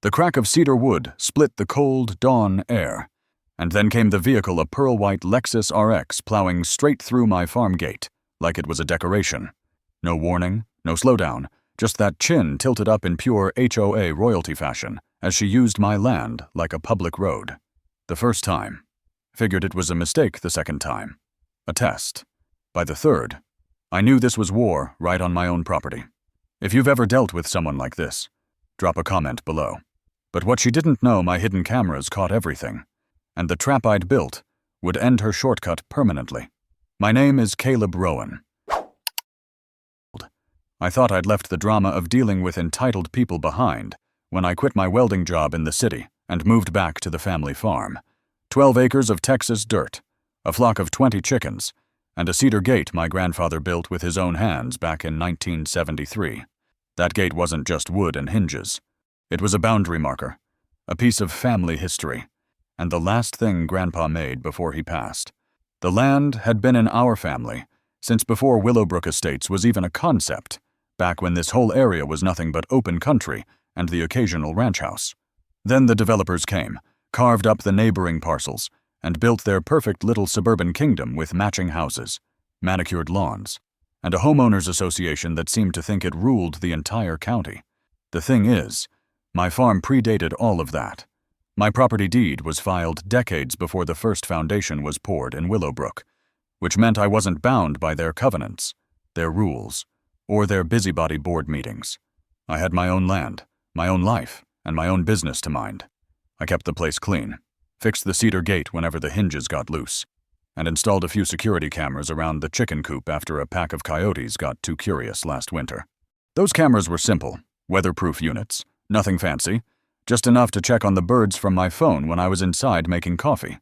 The crack of cedar wood split the cold dawn air, and then came the vehicle, a pearl-white Lexus RX, plowing straight through my farm gate, like it was a decoration. No warning, no slowdown, just that chin tilted up in pure HOA royalty fashion, as she used my land like a public road. The first time. Figured it was a mistake the second time. A test. By the third, I knew this was war right on my own property. If you've ever dealt with someone like this, drop a comment below. But what she didn't know, my hidden cameras caught everything, and the trap I'd built would end her shortcut permanently. My name is Caleb Rowan. I thought I'd left the drama of dealing with entitled people behind when I quit my welding job in the city and moved back to the family farm. 12 acres of Texas dirt, a flock of 20 chickens, and a cedar gate my grandfather built with his own hands back in 1973. That gate wasn't just wood and hinges. It was a boundary marker, a piece of family history, and the last thing Grandpa made before he passed. The land had been in our family since before Willowbrook Estates was even a concept, back when this whole area was nothing but open country and the occasional ranch house. Then the developers came, carved up the neighboring parcels, and built their perfect little suburban kingdom with matching houses, manicured lawns, and a homeowners association that seemed to think it ruled the entire county. The thing is, my farm predated all of that. My property deed was filed decades before the first foundation was poured in Willowbrook, which meant I wasn't bound by their covenants, their rules, or their busybody board meetings. I had my own land, my own life, and my own business to mind. I kept the place clean, fixed the cedar gate whenever the hinges got loose, and installed a few security cameras around the chicken coop after a pack of coyotes got too curious last winter. Those cameras were simple, weatherproof units, nothing fancy, just enough to check on the birds from my phone when I was inside making coffee.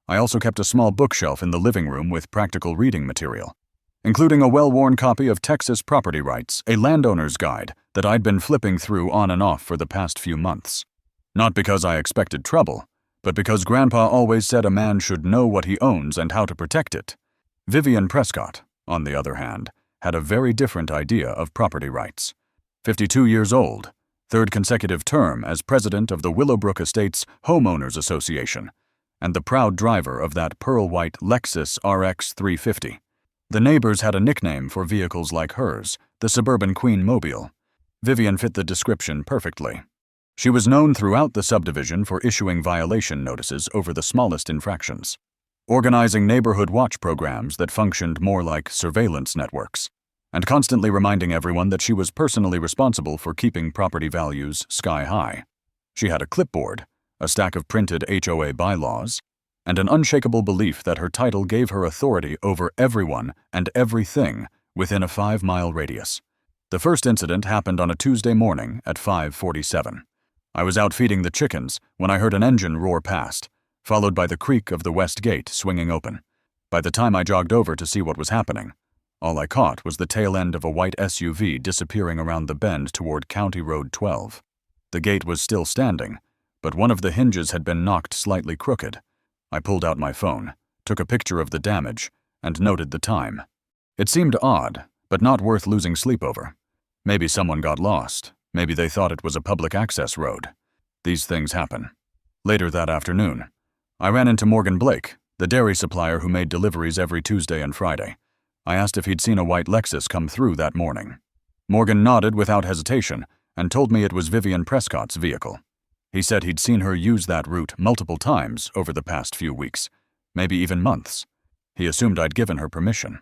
I also kept a small bookshelf in the living room with practical reading material, including a well-worn copy of Texas Property Rights, a landowner's guide that I'd been flipping through on and off for the past few months. Not because I expected trouble, but because Grandpa always said a man should know what he owns and how to protect it. Vivian Prescott, on the other hand, had a very different idea of property rights. 52 years old, third consecutive term as president of the Willowbrook Estates Homeowners Association, and the proud driver of that pearl-white Lexus RX 350. The neighbors had a nickname for vehicles like hers, the suburban Queen Mobile. Vivian fit the description perfectly. She was known throughout the subdivision for issuing violation notices over the smallest infractions, organizing neighborhood watch programs that functioned more like surveillance networks, and constantly reminding everyone that she was personally responsible for keeping property values sky high. She had a clipboard, a stack of printed HOA bylaws, and an unshakable belief that her title gave her authority over everyone and everything within a 5-mile radius. The first incident happened on a Tuesday morning at 5:47. I was out feeding the chickens when I heard an engine roar past, followed by the creak of the west gate swinging open. By the time I jogged over to see what was happening, all I caught was the tail end of a white SUV disappearing around the bend toward County Road 12. The gate was still standing, but one of the hinges had been knocked slightly crooked. I pulled out my phone, took a picture of the damage, and noted the time. It seemed odd, but not worth losing sleep over. Maybe someone got lost. Maybe they thought it was a public access road. These things happen. Later that afternoon, I ran into Morgan Blake, the dairy supplier who made deliveries every Tuesday and Friday. I asked if he'd seen a white Lexus come through that morning. Morgan nodded without hesitation and told me it was Vivian Prescott's vehicle. He said he'd seen her use that route multiple times over the past few weeks, maybe even months. He assumed I'd given her permission.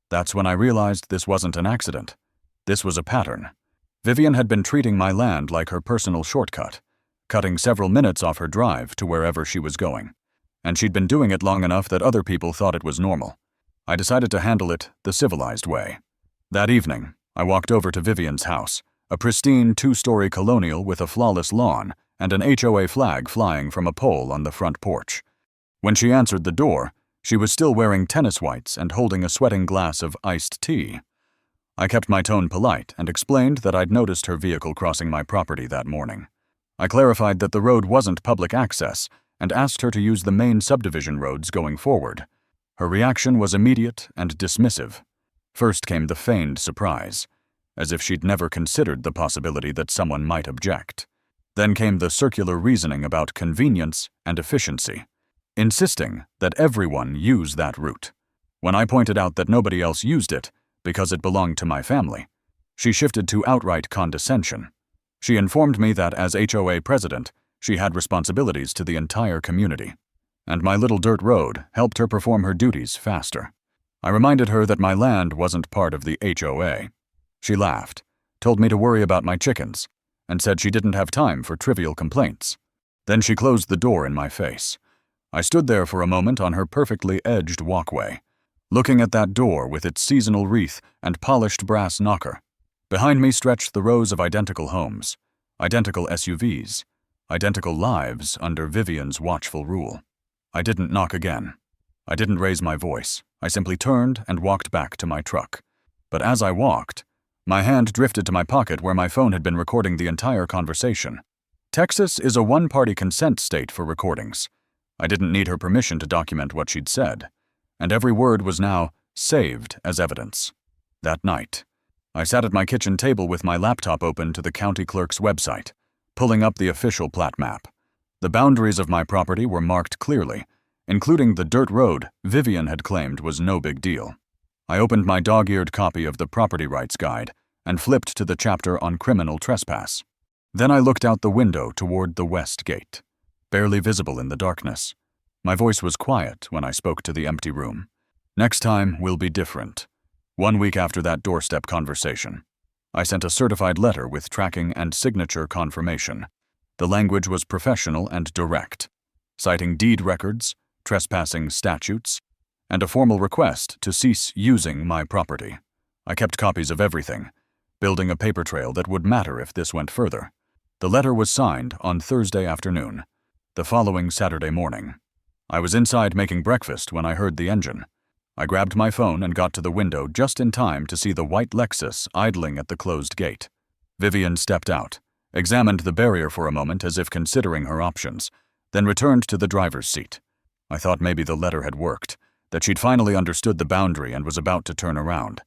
That's when I realized this wasn't an accident. This was a pattern. Vivian had been treating my land like her personal shortcut, cutting several minutes off her drive to wherever she was going. And she'd been doing it long enough that other people thought it was normal. I decided to handle it the civilized way. That evening, I walked over to Vivian's house, a pristine 2-story colonial with a flawless lawn and an HOA flag flying from a pole on the front porch. When she answered the door, she was still wearing tennis whites and holding a sweating glass of iced tea. I kept my tone polite and explained that I'd noticed her vehicle crossing my property that morning. I clarified that the road wasn't public access and asked her to use the main subdivision roads going forward. Her reaction was immediate and dismissive. First came the feigned surprise, as if she'd never considered the possibility that someone might object. Then came the circular reasoning about convenience and efficiency, insisting that everyone use that route. When I pointed out that nobody else used it because it belonged to my family, she shifted to outright condescension. She informed me that as HOA president, she had responsibilities to the entire community, and my little dirt road helped her perform her duties faster. I reminded her that my land wasn't part of the HOA. She laughed, told me to worry about my chickens, and said she didn't have time for trivial complaints. Then she closed the door in my face. I stood there for a moment on her perfectly edged walkway, looking at that door with its seasonal wreath and polished brass knocker. Behind me stretched the rows of identical homes, identical SUVs, identical lives under Vivian's watchful rule. I didn't knock again. I didn't raise my voice. I simply turned and walked back to my truck. But as I walked, my hand drifted to my pocket where my phone had been recording the entire conversation. Texas is a one-party consent state for recordings. I didn't need her permission to document what she'd said, and every word was now saved as evidence. That night, I sat at my kitchen table with my laptop open to the county clerk's website, pulling up the official plat map. The boundaries of my property were marked clearly, including the dirt road Vivian had claimed was no big deal. I opened my dog-eared copy of the Property Rights Guide and flipped to the chapter on criminal trespass. Then I looked out the window toward the west gate, barely visible in the darkness. My voice was quiet when I spoke to the empty room. Next time will be different. 1 week after that doorstep conversation, I sent a certified letter with tracking and signature confirmation. The language was professional and direct, citing deed records, trespassing statutes, and a formal request to cease using my property. I kept copies of everything, building a paper trail that would matter if this went further. The letter was signed on Thursday afternoon. The following Saturday morning, I was inside making breakfast when I heard the engine. I grabbed my phone and got to the window just in time to see the white Lexus idling at the closed gate. Vivian stepped out, examined the barrier for a moment as if considering her options, then returned to the driver's seat. I thought maybe the letter had worked, that she'd finally understood the boundary and was about to turn around.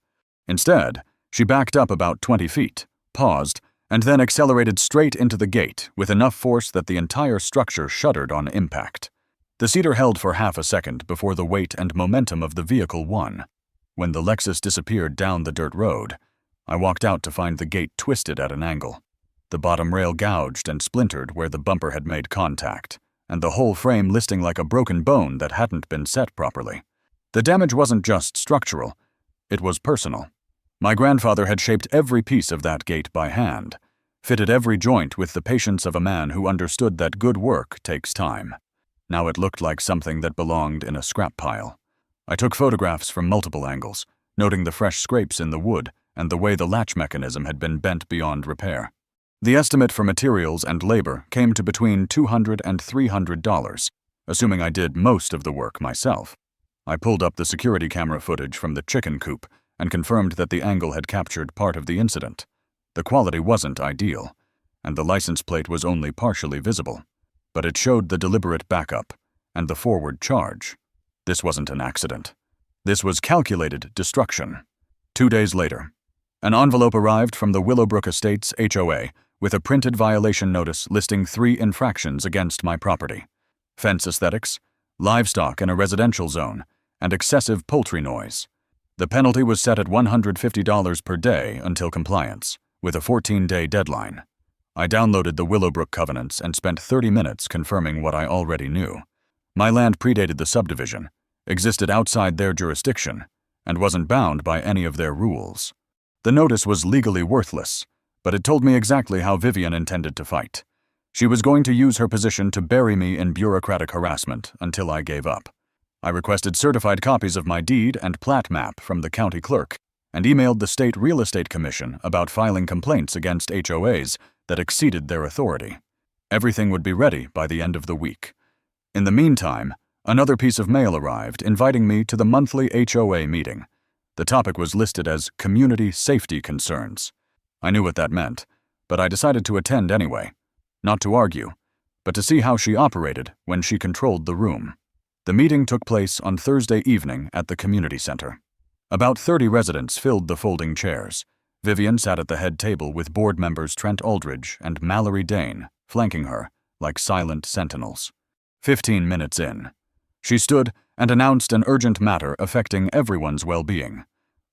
Instead, she backed up about 20 feet, paused, and then accelerated straight into the gate with enough force that the entire structure shuddered on impact. The cedar held for half a second before the weight and momentum of the vehicle won. When the Lexus disappeared down the dirt road, I walked out to find the gate twisted at an angle, the bottom rail gouged and splintered where the bumper had made contact, and the whole frame listing like a broken bone that hadn't been set properly. The damage wasn't just structural, it was personal. My grandfather had shaped every piece of that gate by hand, fitted every joint with the patience of a man who understood that good work takes time. Now it looked like something that belonged in a scrap pile. I took photographs from multiple angles, noting the fresh scrapes in the wood and the way the latch mechanism had been bent beyond repair. The estimate for materials and labor came to between $200 and $300, assuming I did most of the work myself. I pulled up the security camera footage from the chicken coop and confirmed that the angle had captured part of the incident. The quality wasn't ideal, and the license plate was only partially visible, but it showed the deliberate backup and the forward charge. This wasn't an accident. This was calculated destruction. 2 days later, an envelope arrived from the Willowbrook Estates HOA with a printed violation notice listing 3 infractions against my property: fence aesthetics, livestock in a residential zone, and excessive poultry noise. The penalty was set at $150 per day until compliance, with a 14-day deadline. I downloaded the Willowbrook covenants and spent 30 minutes confirming what I already knew. My land predated the subdivision, existed outside their jurisdiction, and wasn't bound by any of their rules. The notice was legally worthless, but it told me exactly how Vivian intended to fight. She was going to use her position to bury me in bureaucratic harassment until I gave up. I requested certified copies of my deed and plat map from the county clerk and emailed the State Real Estate Commission about filing complaints against HOAs that exceeded their authority. Everything would be ready by the end of the week. In the meantime, another piece of mail arrived inviting me to the monthly HOA meeting. The topic was listed as community safety concerns. I knew what that meant, but I decided to attend anyway. Not to argue, but to see how she operated when she controlled the room. The meeting took place on Thursday evening at the community center. About 30 residents filled the folding chairs. Vivian sat at the head table with board members Trent Aldridge and Mallory Dane, flanking her, like silent sentinels. 15 minutes in. She stood and announced an urgent matter affecting everyone's well-being.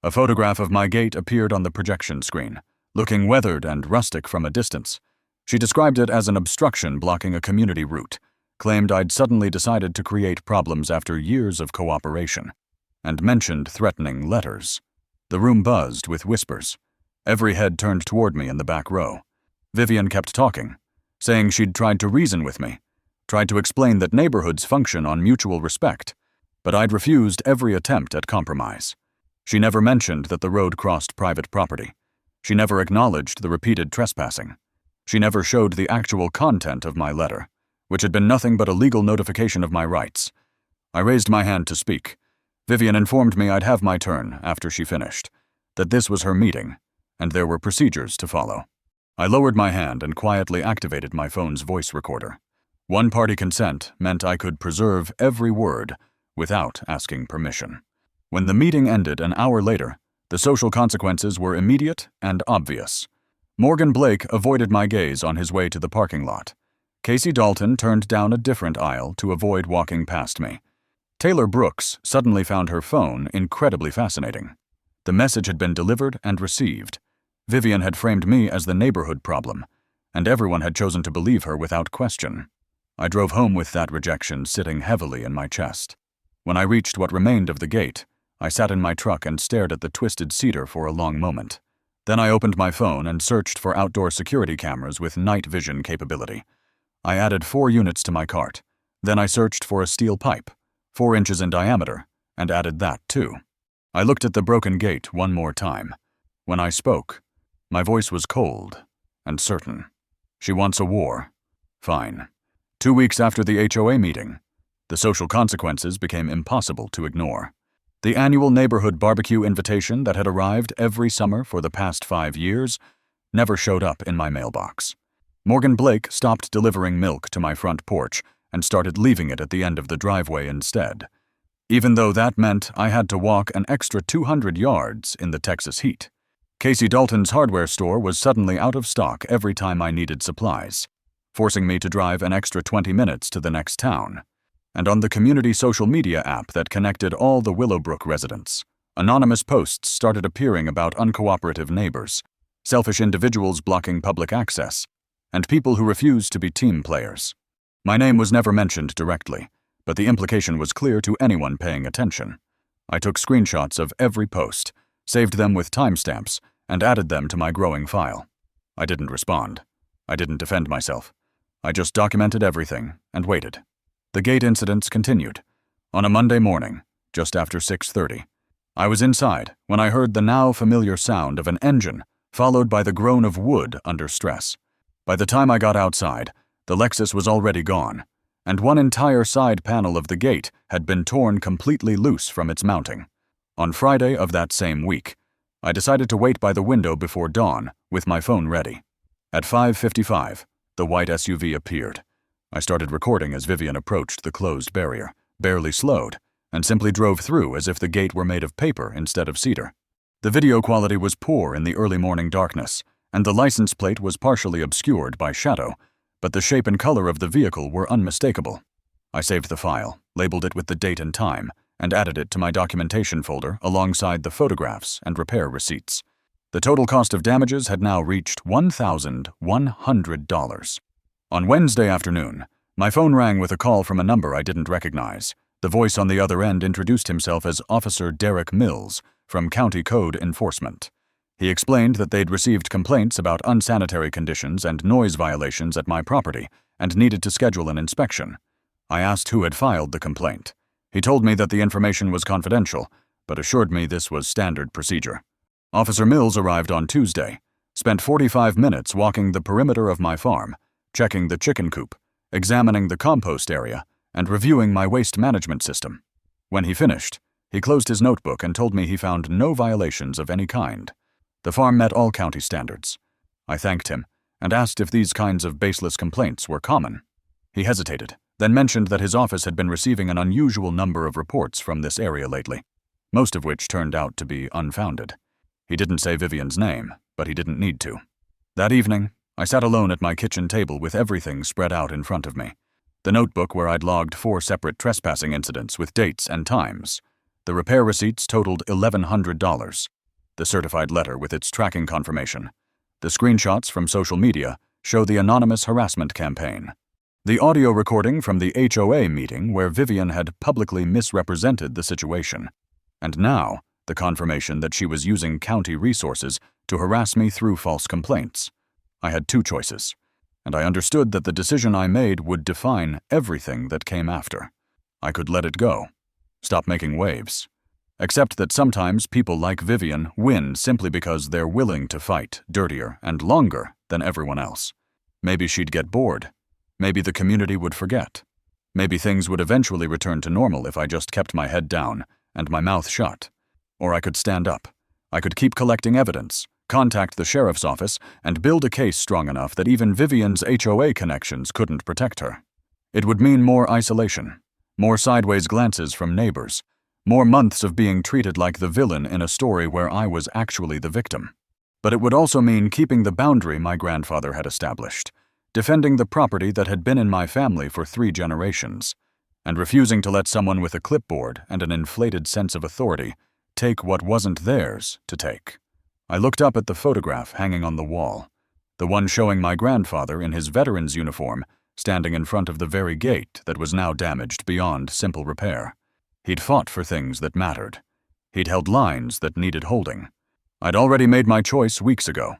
A photograph of my gate appeared on the projection screen, looking weathered and rustic from a distance. She described it as an obstruction blocking a community route, claimed I'd suddenly decided to create problems after years of cooperation, and mentioned threatening letters. The room buzzed with whispers. Every head turned toward me in the back row. Vivian kept talking, saying she'd tried to reason with me, tried to explain that neighborhoods function on mutual respect, but I'd refused every attempt at compromise. She never mentioned that the road crossed private property. She never acknowledged the repeated trespassing. She never showed the actual content of my letter, which had been nothing but a legal notification of my rights. I raised my hand to speak. Vivian informed me I'd have my turn after she finished, that this was her meeting, and there were procedures to follow. I lowered my hand and quietly activated my phone's voice recorder. One-party consent meant I could preserve every word without asking permission. When the meeting ended an hour later, the social consequences were immediate and obvious. Morgan Blake avoided my gaze on his way to the parking lot. Casey Dalton turned down a different aisle to avoid walking past me. Taylor Brooks suddenly found her phone incredibly fascinating. The message had been delivered and received. Vivian had framed me as the neighborhood problem, and everyone had chosen to believe her without question. I drove home with that rejection sitting heavily in my chest. When I reached what remained of the gate, I sat in my truck and stared at the twisted cedar for a long moment. Then I opened my phone and searched for outdoor security cameras with night vision capability. I added 4 units to my cart. Then I searched for a steel pipe, 4 inches in diameter, and added that too. I looked at the broken gate one more time. When I spoke, my voice was cold and certain. She wants a war. Fine. 2 weeks after the HOA meeting, the social consequences became impossible to ignore. The annual neighborhood barbecue invitation that had arrived every summer for the past 5 years never showed up in my mailbox. Morgan Blake stopped delivering milk to my front porch and started leaving it at the end of the driveway instead, even though that meant I had to walk an extra 200 yards in the Texas heat. Casey Dalton's hardware store was suddenly out of stock every time I needed supplies, forcing me to drive an extra 20 minutes to the next town. And on the community social media app that connected all the Willowbrook residents, anonymous posts started appearing about uncooperative neighbors, selfish individuals blocking public access, and people who refused to be team players. My name was never mentioned directly, but the implication was clear to anyone paying attention. I took screenshots of every post, saved them with timestamps, and added them to my growing file. I didn't respond. I didn't defend myself. I just documented everything and waited. The gate incidents continued. On a Monday morning, just after 6:30, I was inside when I heard the now familiar sound of an engine, followed by the groan of wood under stress. By the time I got outside, the Lexus was already gone, and one entire side panel of the gate had been torn completely loose from its mounting. On Friday of that same week, I decided to wait by the window before dawn with my phone ready. At 5:55, the white SUV appeared. I started recording as Vivian approached the closed barrier, barely slowed, and simply drove through as if the gate were made of paper instead of cedar. The video quality was poor in the early morning darkness, and the license plate was partially obscured by shadow, but the shape and color of the vehicle were unmistakable. I saved the file, labeled it with the date and time, and added it to my documentation folder alongside the photographs and repair receipts. The total cost of damages had now reached $1,100. On Wednesday afternoon, my phone rang with a call from a number I didn't recognize. The voice on the other end introduced himself as Officer Derek Mills from County Code Enforcement. He explained that they'd received complaints about unsanitary conditions and noise violations at my property and needed to schedule an inspection. I asked who had filed the complaint. He told me that the information was confidential, but assured me this was standard procedure. Officer Mills arrived on Tuesday, spent 45 minutes walking the perimeter of my farm, checking the chicken coop, examining the compost area, and reviewing my waste management system. When he finished, he closed his notebook and told me he found no violations of any kind. The farm met all county standards. I thanked him and asked if these kinds of baseless complaints were common. He hesitated, then mentioned that his office had been receiving an unusual number of reports from this area lately, most of which turned out to be unfounded. He didn't say Vivian's name, but he didn't need to. That evening, I sat alone at my kitchen table with everything spread out in front of me. The notebook where I'd logged 4 separate trespassing incidents with dates and times. The repair receipts totaled $1,100. The certified letter with its tracking confirmation. The screenshots from social media show the anonymous harassment campaign. The audio recording from the HOA meeting where Vivian had publicly misrepresented the situation. And now, the confirmation that she was using county resources to harass me through false complaints. I had 2 choices, and I understood that the decision I made would define everything that came after. I could let it go, stop making waves, accept that sometimes people like Vivian win simply because they're willing to fight dirtier and longer than everyone else. Maybe she'd get bored. Maybe the community would forget. Maybe things would eventually return to normal if I just kept my head down and my mouth shut. Or I could stand up. I could keep collecting evidence, contact the sheriff's office, and build a case strong enough that even Vivian's HOA connections couldn't protect her. It would mean more isolation, more sideways glances from neighbors, more months of being treated like the villain in a story where I was actually the victim. But it would also mean keeping the boundary my grandfather had established, defending the property that had been in my family for 3 generations, and refusing to let someone with a clipboard and an inflated sense of authority take what wasn't theirs to take. I looked up at the photograph hanging on the wall, the one showing my grandfather in his veteran's uniform standing in front of the very gate that was now damaged beyond simple repair. He'd fought for things that mattered. He'd held lines that needed holding. I'd already made my choice weeks ago.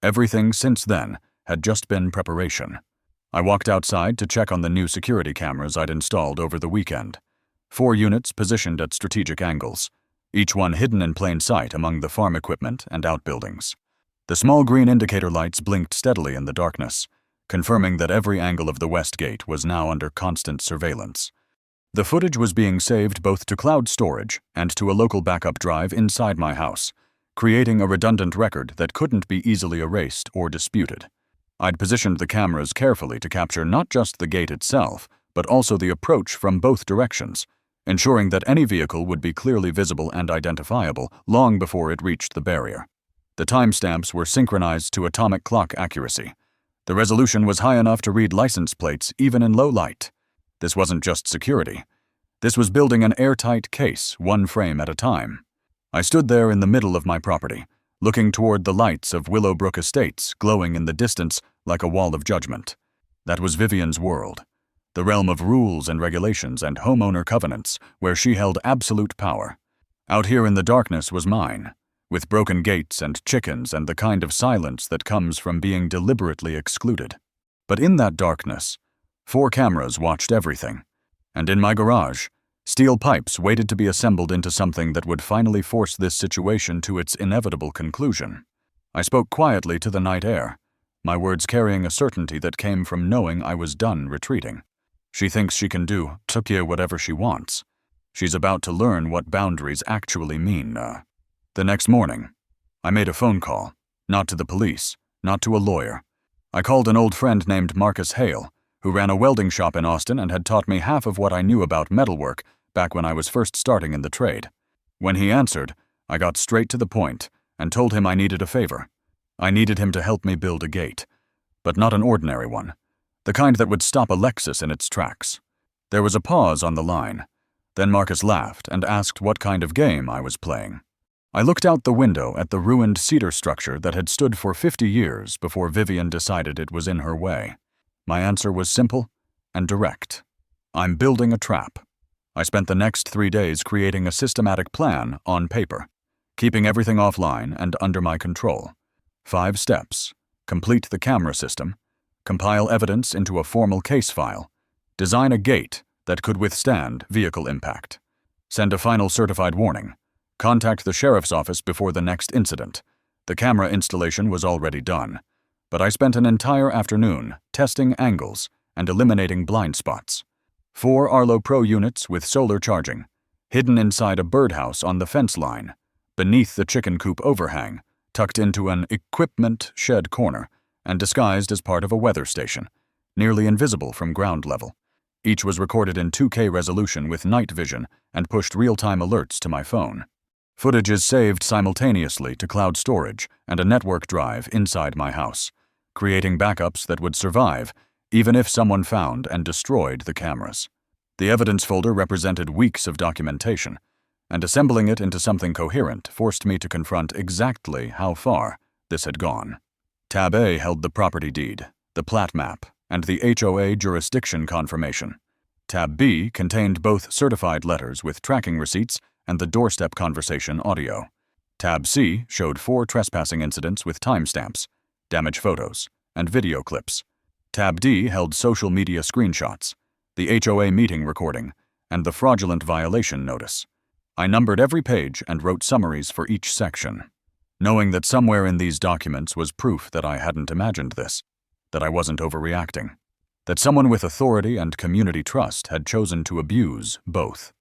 Everything since then had just been preparation. I walked outside to check on the new security cameras I'd installed over the weekend. 4 units positioned at strategic angles, each one hidden in plain sight among the farm equipment and outbuildings. The small green indicator lights blinked steadily in the darkness, confirming that every angle of the west gate was now under constant surveillance. The footage was being saved both to cloud storage and to a local backup drive inside my house, creating a redundant record that couldn't be easily erased or disputed. I'd positioned the cameras carefully to capture not just the gate itself, but also the approach from both directions, ensuring that any vehicle would be clearly visible and identifiable long before it reached the barrier. The timestamps were synchronized to atomic clock accuracy. The resolution was high enough to read license plates even in low light. This wasn't just security. This was building an airtight case, 1 frame at a time. I stood there in the middle of my property, looking toward the lights of Willowbrook Estates glowing in the distance like a wall of judgment. That was Vivian's world. The realm of rules and regulations and homeowner covenants, where she held absolute power. Out here in the darkness was mine, with broken gates and chickens and the kind of silence that comes from being deliberately excluded. But in that darkness, 4 cameras watched everything. And in my garage, steel pipes waited to be assembled into something that would finally force this situation to its inevitable conclusion. I spoke quietly to the night air, my words carrying a certainty that came from knowing I was done retreating. She thinks she can do to you whatever she wants. She's about to learn what boundaries actually mean. The next morning, I made a phone call, not to the police, not to a lawyer. I called an old friend named Marcus Hale, who ran a welding shop in Austin and had taught me half of what I knew about metalwork back when I was first starting in the trade. When he answered, I got straight to the point and told him I needed a favor. I needed him to help me build a gate, but not an ordinary one. The kind that would stop a Lexus in its tracks. There was a pause on the line. Then Marcus laughed and asked what kind of game I was playing. I looked out the window at the ruined cedar structure that had stood for 50 years before Vivian decided it was in her way. My answer was simple and direct. I'm building a trap. I spent the next 3 days creating a systematic plan on paper, keeping everything offline and under my control. 5 steps. Complete the camera system. Compile evidence into a formal case file, design a gate that could withstand vehicle impact, send a final certified warning, contact the sheriff's office before the next incident. The camera installation was already done, but I spent an entire afternoon testing angles and eliminating blind spots. 4 Arlo Pro units with solar charging, hidden inside a birdhouse on the fence line, beneath the chicken coop overhang, tucked into an equipment shed corner, and disguised as part of a weather station, nearly invisible from ground level. Each was recorded in 2K resolution with night vision and pushed real-time alerts to my phone. Footage is saved simultaneously to cloud storage and a network drive inside my house. creating backups that would survive even if someone found and destroyed the cameras. The evidence folder represented weeks of documentation, and assembling it into something coherent forced me to confront exactly how far this had gone. Tab A held the property deed, the plat map, and the HOA jurisdiction confirmation. Tab B contained both certified letters with tracking receipts and the doorstep conversation audio. Tab C showed 4 trespassing incidents with timestamps, damage photos, and video clips. Tab D held social media screenshots, the HOA meeting recording, and the fraudulent violation notice. I numbered every page and wrote summaries for each section, knowing that somewhere in these documents was proof that I hadn't imagined this, that I wasn't overreacting, that someone with authority and community trust had chosen to abuse both.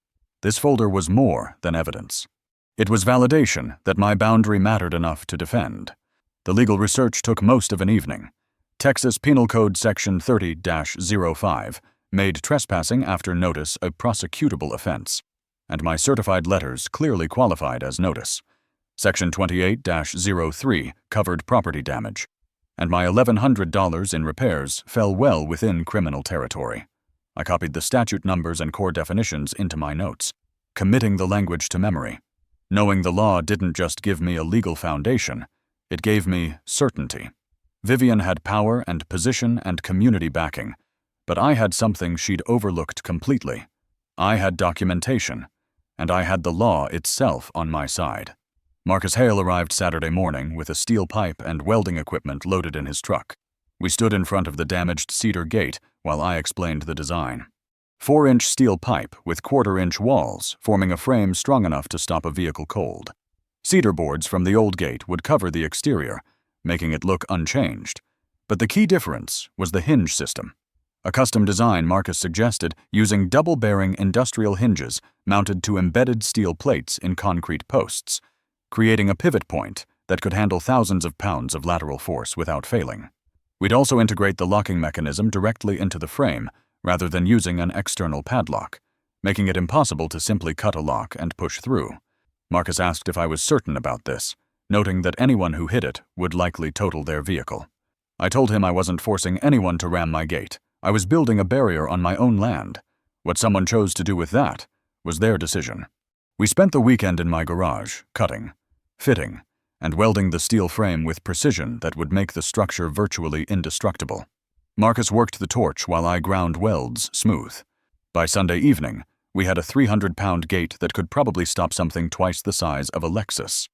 This folder was more than evidence. It was validation that my boundary mattered enough to defend. The legal research took most of an evening. Texas Penal Code Section 30-05 made trespassing after notice a prosecutable offense, and my certified letters clearly qualified as notice. Section 28-03 covered property damage, and my $1,100 in repairs fell well within criminal territory. I copied the statute numbers and core definitions into my notes, committing the language to memory. Knowing the law didn't just give me a legal foundation, it gave me certainty. Vivian had power and position and community backing, but I had something she'd overlooked completely. I had documentation, and I had the law itself on my side. Marcus Hale arrived Saturday morning with a steel pipe and welding equipment loaded in his truck. We stood in front of the damaged cedar gate while I explained the design. 4-inch steel pipe with 1/4-inch walls forming a frame strong enough to stop a vehicle cold. Cedar boards from the old gate would cover the exterior, making it look unchanged. But the key difference was the hinge system. A custom design Marcus suggested using double-bearing industrial hinges mounted to embedded steel plates in concrete posts, creating a pivot point that could handle thousands of pounds of lateral force without failing. We'd also integrate the locking mechanism directly into the frame rather than using an external padlock, making it impossible to simply cut a lock and push through. Marcus asked if I was certain about this, noting that anyone who hit it would likely total their vehicle. I told him I wasn't forcing anyone to ram my gate. I was building a barrier on my own land. What someone chose to do with that was their decision. We spent the weekend in my garage, cutting, fitting, and welding the steel frame with precision that would make the structure virtually indestructible. Marcus worked the torch while I ground welds smooth. By Sunday evening, we had a 300-pound gate that could probably stop something twice the size of a Lexus.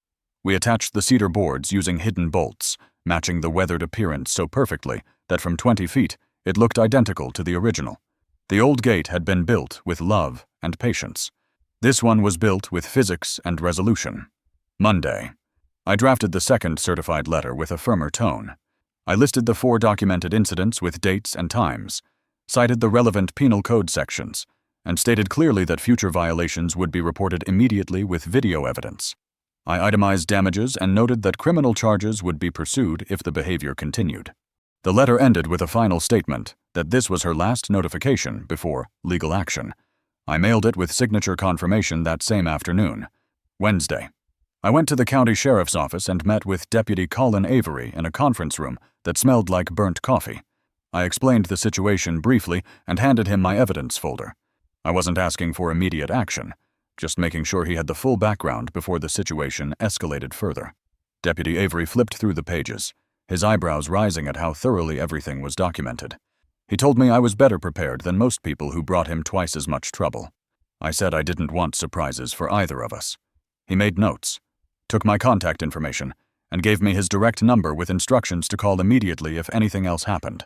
We attached the cedar boards using hidden bolts, matching the weathered appearance so perfectly that from 20 feet, it looked identical to the original. The old gate had been built with love and patience. This one was built with physics and resolution. Monday. I drafted the second certified letter with a firmer tone. I listed the 4 documented incidents with dates and times, cited the relevant penal code sections, and stated clearly that future violations would be reported immediately with video evidence. I itemized damages and noted that criminal charges would be pursued if the behavior continued. The letter ended with a final statement that this was her last notification before legal action. I mailed it with signature confirmation that same afternoon. Wednesday. I went to the county sheriff's office and met with Deputy Colin Avery in a conference room that smelled like burnt coffee. I explained the situation briefly and handed him my evidence folder. I wasn't asking for immediate action, just making sure he had the full background before the situation escalated further. Deputy Avery flipped through the pages, his eyebrows rising at how thoroughly everything was documented. He told me I was better prepared than most people who brought him twice as much trouble. I said I didn't want surprises for either of us. He made notes, took my contact information, and gave me his direct number with instructions to call immediately if anything else happened.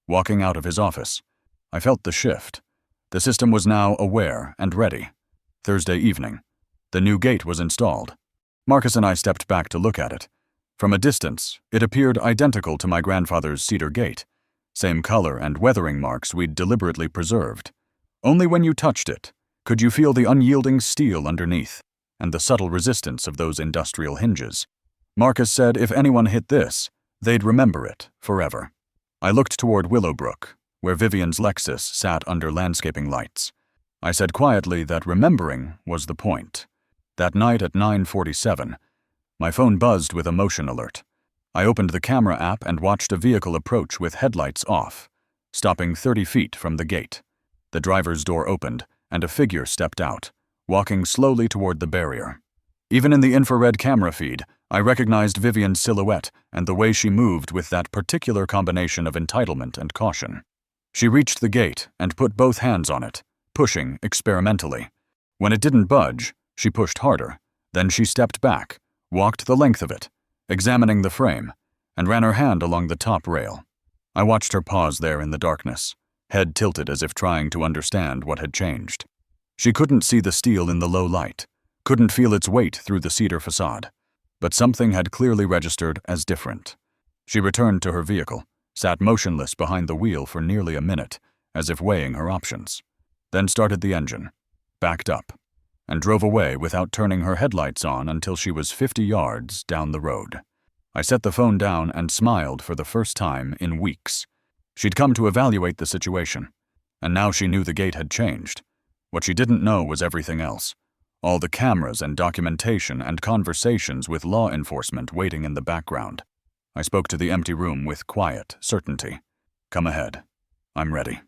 Walking out of his office, I felt the shift. The system was now aware and ready. Thursday evening, the new gate was installed. Marcus and I stepped back to look at it. From a distance, it appeared identical to my grandfather's cedar gate, same color and weathering marks we'd deliberately preserved. Only when you touched it could you feel the unyielding steel underneath and the subtle resistance of those industrial hinges. Marcus said if anyone hit this, they'd remember it forever. I looked toward Willowbrook, where Vivian's Lexus sat under landscaping lights. I said quietly that remembering was the point. That night at 9:47, my phone buzzed with a motion alert. I opened the camera app and watched a vehicle approach with headlights off, stopping 30 feet from the gate. The driver's door opened, and a figure stepped out, walking slowly toward the barrier. Even in the infrared camera feed, I recognized Vivian's silhouette and the way she moved with that particular combination of entitlement and caution. She reached the gate and put both hands on it, pushing experimentally. When it didn't budge, she pushed harder. Then she stepped back, walked the length of it, examining the frame, and ran her hand along the top rail. I watched her pause there in the darkness, head tilted as if trying to understand what had changed. She couldn't see the steel in the low light, couldn't feel its weight through the cedar facade, but something had clearly registered as different. She returned to her vehicle, sat motionless behind the wheel for nearly a minute, as if weighing her options, then started the engine, backed up, and drove away without turning her headlights on until she was 50 yards down the road. I set the phone down and smiled for the first time in weeks. She'd come to evaluate the situation, and now she knew the gate had changed. What she didn't know was everything else. All the cameras and documentation and conversations with law enforcement waiting in the background. I spoke to the empty room with quiet certainty. Come ahead. I'm ready.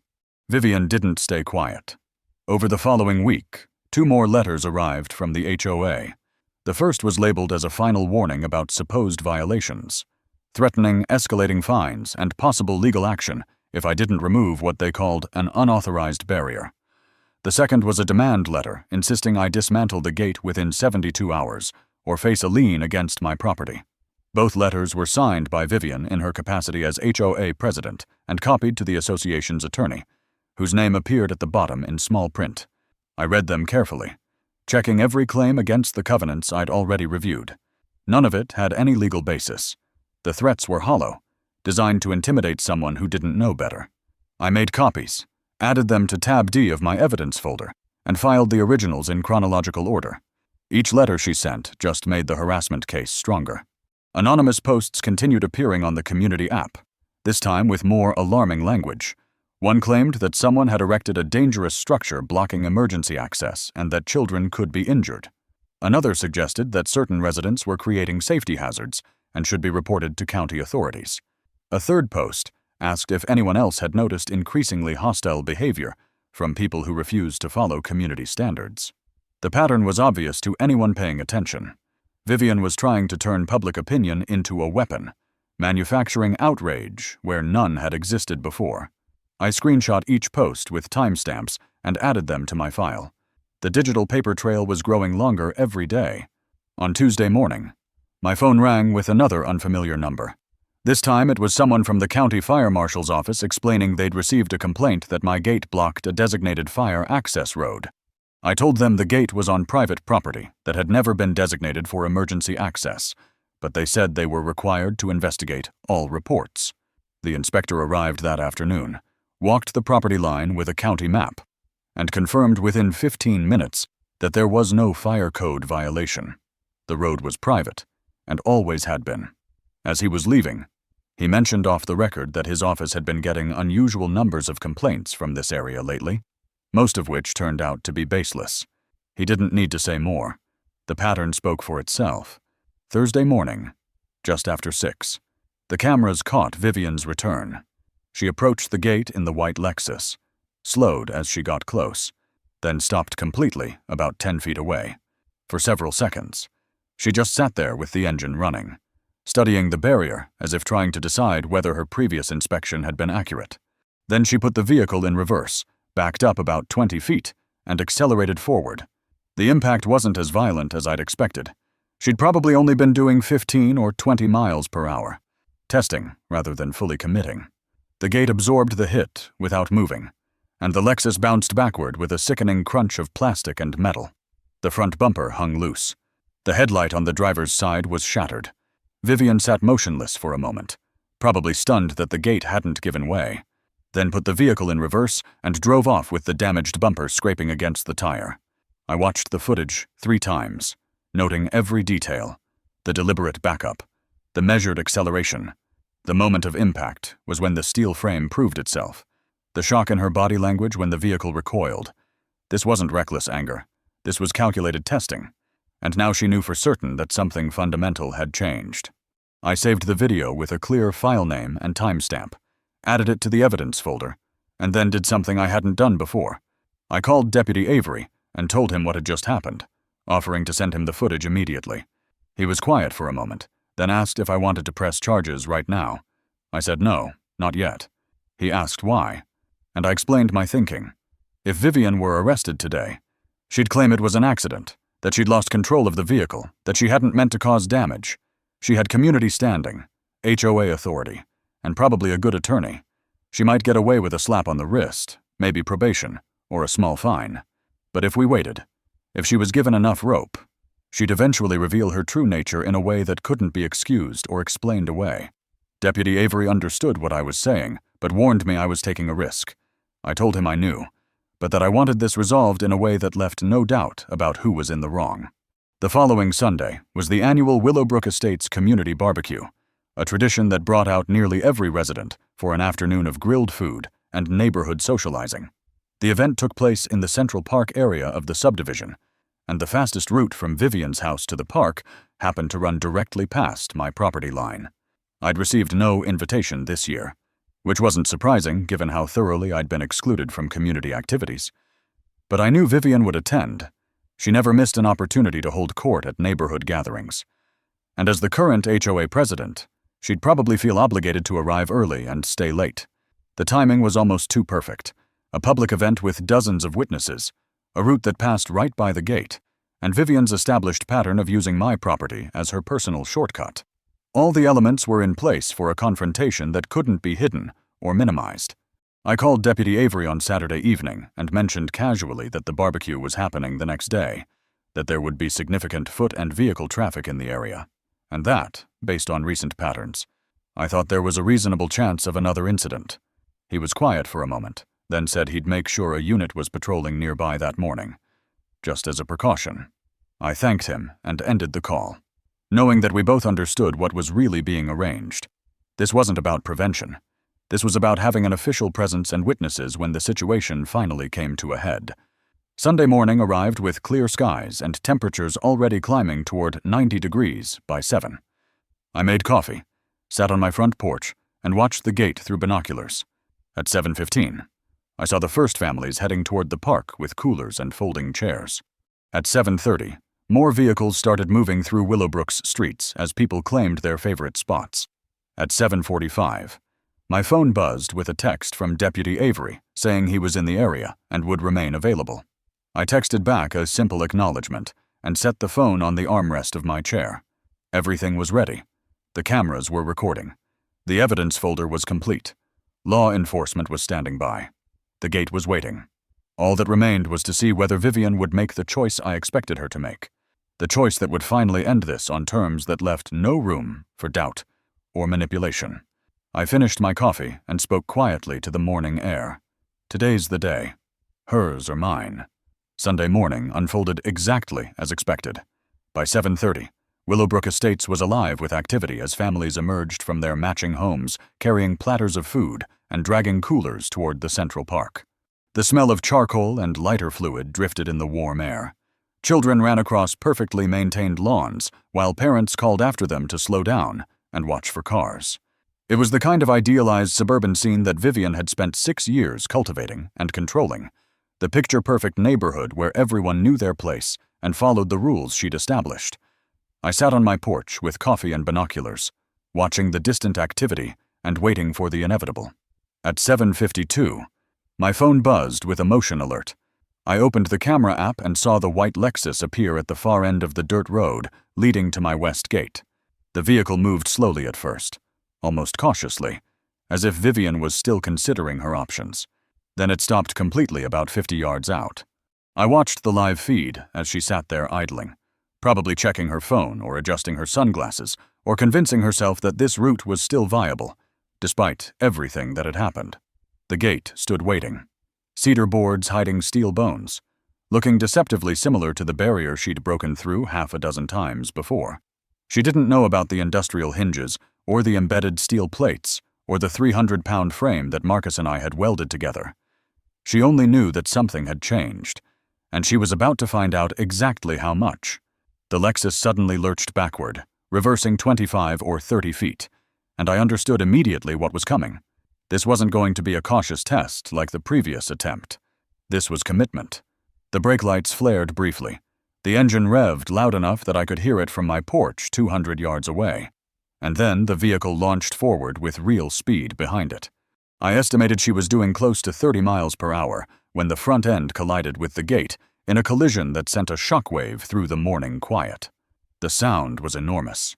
Vivian didn't stay quiet. Over the following week, 2 more letters arrived from the HOA. The first was labeled as a final warning about supposed violations, threatening escalating fines and possible legal action if I didn't remove what they called an unauthorized barrier. The second was a demand letter insisting I dismantle the gate within 72 hours or face a lien against my property. Both letters were signed by Vivian in her capacity as HOA president and copied to the association's attorney, whose name appeared at the bottom in small print. I read them carefully, checking every claim against the covenants I'd already reviewed. None of it had any legal basis. The threats were hollow, designed to intimidate someone who didn't know better. I made copies, added them to Tab D of my evidence folder, and filed the originals in chronological order. Each letter she sent just made the harassment case stronger. Anonymous posts continued appearing on the community app, this time with more alarming language. One claimed that someone had erected a dangerous structure blocking emergency access and that children could be injured. Another suggested that certain residents were creating safety hazards and should be reported to county authorities. A third post asked if anyone else had noticed increasingly hostile behavior from people who refused to follow community standards. The pattern was obvious to anyone paying attention. Vivian was trying to turn public opinion into a weapon, manufacturing outrage where none had existed before. I screenshot each post with timestamps and added them to my file. The digital paper trail was growing longer every day. On Tuesday morning, my phone rang with another unfamiliar number. This time it was someone from the county fire marshal's office explaining they'd received a complaint that my gate blocked a designated fire access road. I told them the gate was on private property that had never been designated for emergency access, but they said they were required to investigate all reports. The inspector arrived that afternoon, walked the property line with a county map, and confirmed within 15 minutes that there was no fire code violation. The road was private, and always had been. As he was leaving, he mentioned off the record that his office had been getting unusual numbers of complaints from this area lately, most of which turned out to be baseless. He didn't need to say more. The pattern spoke for itself. Thursday morning, just after 6, the cameras caught Vivian's return. She approached the gate in the white Lexus, slowed as she got close, then stopped completely about 10 feet away. For several seconds, she just sat there with the engine running, studying the barrier as if trying to decide whether her previous inspection had been accurate. Then she put the vehicle in reverse, backed up about 20 feet, and accelerated forward. The impact wasn't as violent as I'd expected. She'd probably only been doing 15 or 20 miles per hour, testing rather than fully committing. The gate absorbed the hit without moving, and the Lexus bounced backward with a sickening crunch of plastic and metal. The front bumper hung loose. The headlight on the driver's side was shattered. Vivian sat motionless for a moment, probably stunned that the gate hadn't given way, then put the vehicle in reverse and drove off with the damaged bumper scraping against the tire. I watched the footage 3 times, noting every detail: the deliberate backup, the measured acceleration. The moment of impact was when the steel frame proved itself, the shock in her body language when the vehicle recoiled. This wasn't reckless anger. This was calculated testing, and now she knew for certain that something fundamental had changed. I saved the video with a clear file name and timestamp, added it to the evidence folder, and then did something I hadn't done before. I called Deputy Avery and told him what had just happened, offering to send him the footage immediately. He was quiet for a moment, then asked if I wanted to press charges right now. I said no, not yet. He asked why, and I explained my thinking. If Vivian were arrested today, she'd claim it was an accident, that she'd lost control of the vehicle, that she hadn't meant to cause damage. She had community standing, HOA authority, and probably a good attorney. She might get away with a slap on the wrist, maybe probation, or a small fine. But if we waited, if she was given enough rope, she'd eventually reveal her true nature in a way that couldn't be excused or explained away. Deputy Avery understood what I was saying, but warned me I was taking a risk. I told him I knew, but that I wanted this resolved in a way that left no doubt about who was in the wrong. The following Sunday was the annual Willowbrook Estates Community Barbecue, a tradition that brought out nearly every resident for an afternoon of grilled food and neighborhood socializing. The event took place in the Central Park area of the subdivision, and the fastest route from Vivian's house to the park happened to run directly past my property line. I'd received no invitation this year, which wasn't surprising given how thoroughly I'd been excluded from community activities. But I knew Vivian would attend. She never missed an opportunity to hold court at neighborhood gatherings. And as the current HOA president, she'd probably feel obligated to arrive early and stay late. The timing was almost too perfect. A public event with dozens of witnesses, a route that passed right by the gate, and Vivian's established pattern of using my property as her personal shortcut. All the elements were in place for a confrontation that couldn't be hidden or minimized. I called Deputy Avery on Saturday evening and mentioned casually that the barbecue was happening the next day, that there would be significant foot and vehicle traffic in the area, and that, based on recent patterns, I thought there was a reasonable chance of another incident. He was quiet for a moment, then said he'd make sure a unit was patrolling nearby that morning, just as a precaution. I thanked him and ended the call, knowing that we both understood what was really being arranged. This wasn't about prevention. This was about having an official presence and witnesses when the situation finally came to a head. Sunday morning arrived with clear skies and temperatures already climbing toward 90 degrees by 7. I made coffee, sat on my front porch, and watched the gate through binoculars. At 7:15, I saw the first families heading toward the park with coolers and folding chairs. At 7:30, more vehicles started moving through Willowbrook's streets as people claimed their favorite spots. At 7:45, my phone buzzed with a text from Deputy Avery saying he was in the area and would remain available. I texted back a simple acknowledgement and set the phone on the armrest of my chair. Everything was ready. The cameras were recording. The evidence folder was complete. Law enforcement was standing by. The gate was waiting. All that remained was to see whether Vivian would make the choice I expected her to make. The choice that would finally end this on terms that left no room for doubt or manipulation. I finished my coffee and spoke quietly to the morning air. Today's the day. Hers or mine. Sunday morning unfolded exactly as expected. By 7:30, Willowbrook Estates was alive with activity as families emerged from their matching homes, carrying platters of food and dragging coolers toward the Central Park. The smell of charcoal and lighter fluid drifted in the warm air. Children ran across perfectly maintained lawns, while parents called after them to slow down and watch for cars. It was the kind of idealized suburban scene that Vivian had spent 6 years cultivating and controlling, the picture-perfect neighborhood where everyone knew their place and followed the rules she'd established. I sat on my porch with coffee and binoculars, watching the distant activity and waiting for the inevitable. At 7:52, my phone buzzed with a motion alert. I opened the camera app and saw the white Lexus appear at the far end of the dirt road leading to my west gate. The vehicle moved slowly at first, almost cautiously, as if Vivian was still considering her options. Then it stopped completely about 50 yards out. I watched the live feed as she sat there idling, probably checking her phone or adjusting her sunglasses or convincing herself that this route was still viable, despite everything that had happened. The gate stood waiting, cedar boards hiding steel bones, looking deceptively similar to the barrier she'd broken through half a dozen times before. She didn't know about the industrial hinges or the embedded steel plates or the 300-pound frame that Marcus and I had welded together. She only knew that something had changed, and she was about to find out exactly how much. The Lexus suddenly lurched backward, reversing 25 or 30 feet, and I understood immediately what was coming. This wasn't going to be a cautious test like the previous attempt. This was commitment. The brake lights flared briefly. The engine revved loud enough that I could hear it from my porch 200 yards away. And then the vehicle launched forward with real speed behind it. I estimated she was doing close to 30 miles per hour when the front end collided with the gate in a collision that sent a shockwave through the morning quiet. The sound was enormous.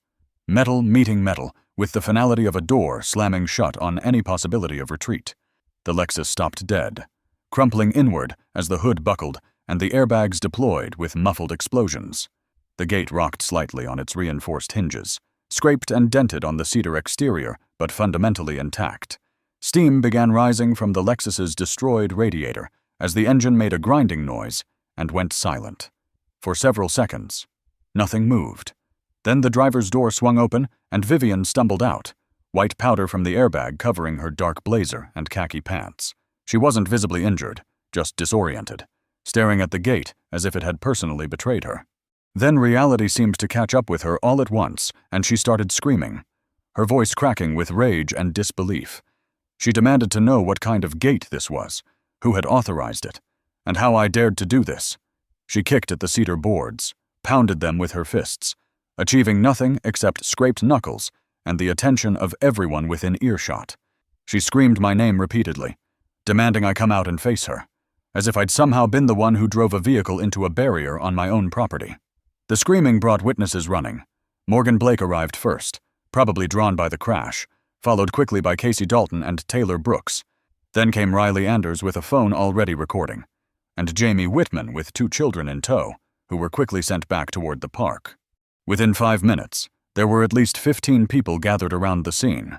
Metal meeting metal, with the finality of a door slamming shut on any possibility of retreat. The Lexus stopped dead, crumpling inward as the hood buckled and the airbags deployed with muffled explosions. The gate rocked slightly on its reinforced hinges, scraped and dented on the cedar exterior, but fundamentally intact. Steam began rising from the Lexus's destroyed radiator as the engine made a grinding noise and went silent. For several seconds, nothing moved. Then the driver's door swung open and Vivian stumbled out, white powder from the airbag covering her dark blazer and khaki pants. She wasn't visibly injured, just disoriented, staring at the gate as if it had personally betrayed her. Then reality seemed to catch up with her all at once, and she started screaming, her voice cracking with rage and disbelief. She demanded to know what kind of gate this was, who had authorized it, and how I dared to do this. She kicked at the cedar boards, pounded them with her fists, achieving nothing except scraped knuckles and the attention of everyone within earshot. She screamed my name repeatedly, demanding I come out and face her, as if I'd somehow been the one who drove a vehicle into a barrier on my own property. The screaming brought witnesses running. Morgan Blake arrived first, probably drawn by the crash, followed quickly by Casey Dalton and Taylor Brooks. Then came Riley Anders with a phone already recording, and Jamie Whitman with 2 children in tow, who were quickly sent back toward the park. Within 5 minutes, there were at least 15 people gathered around the scene,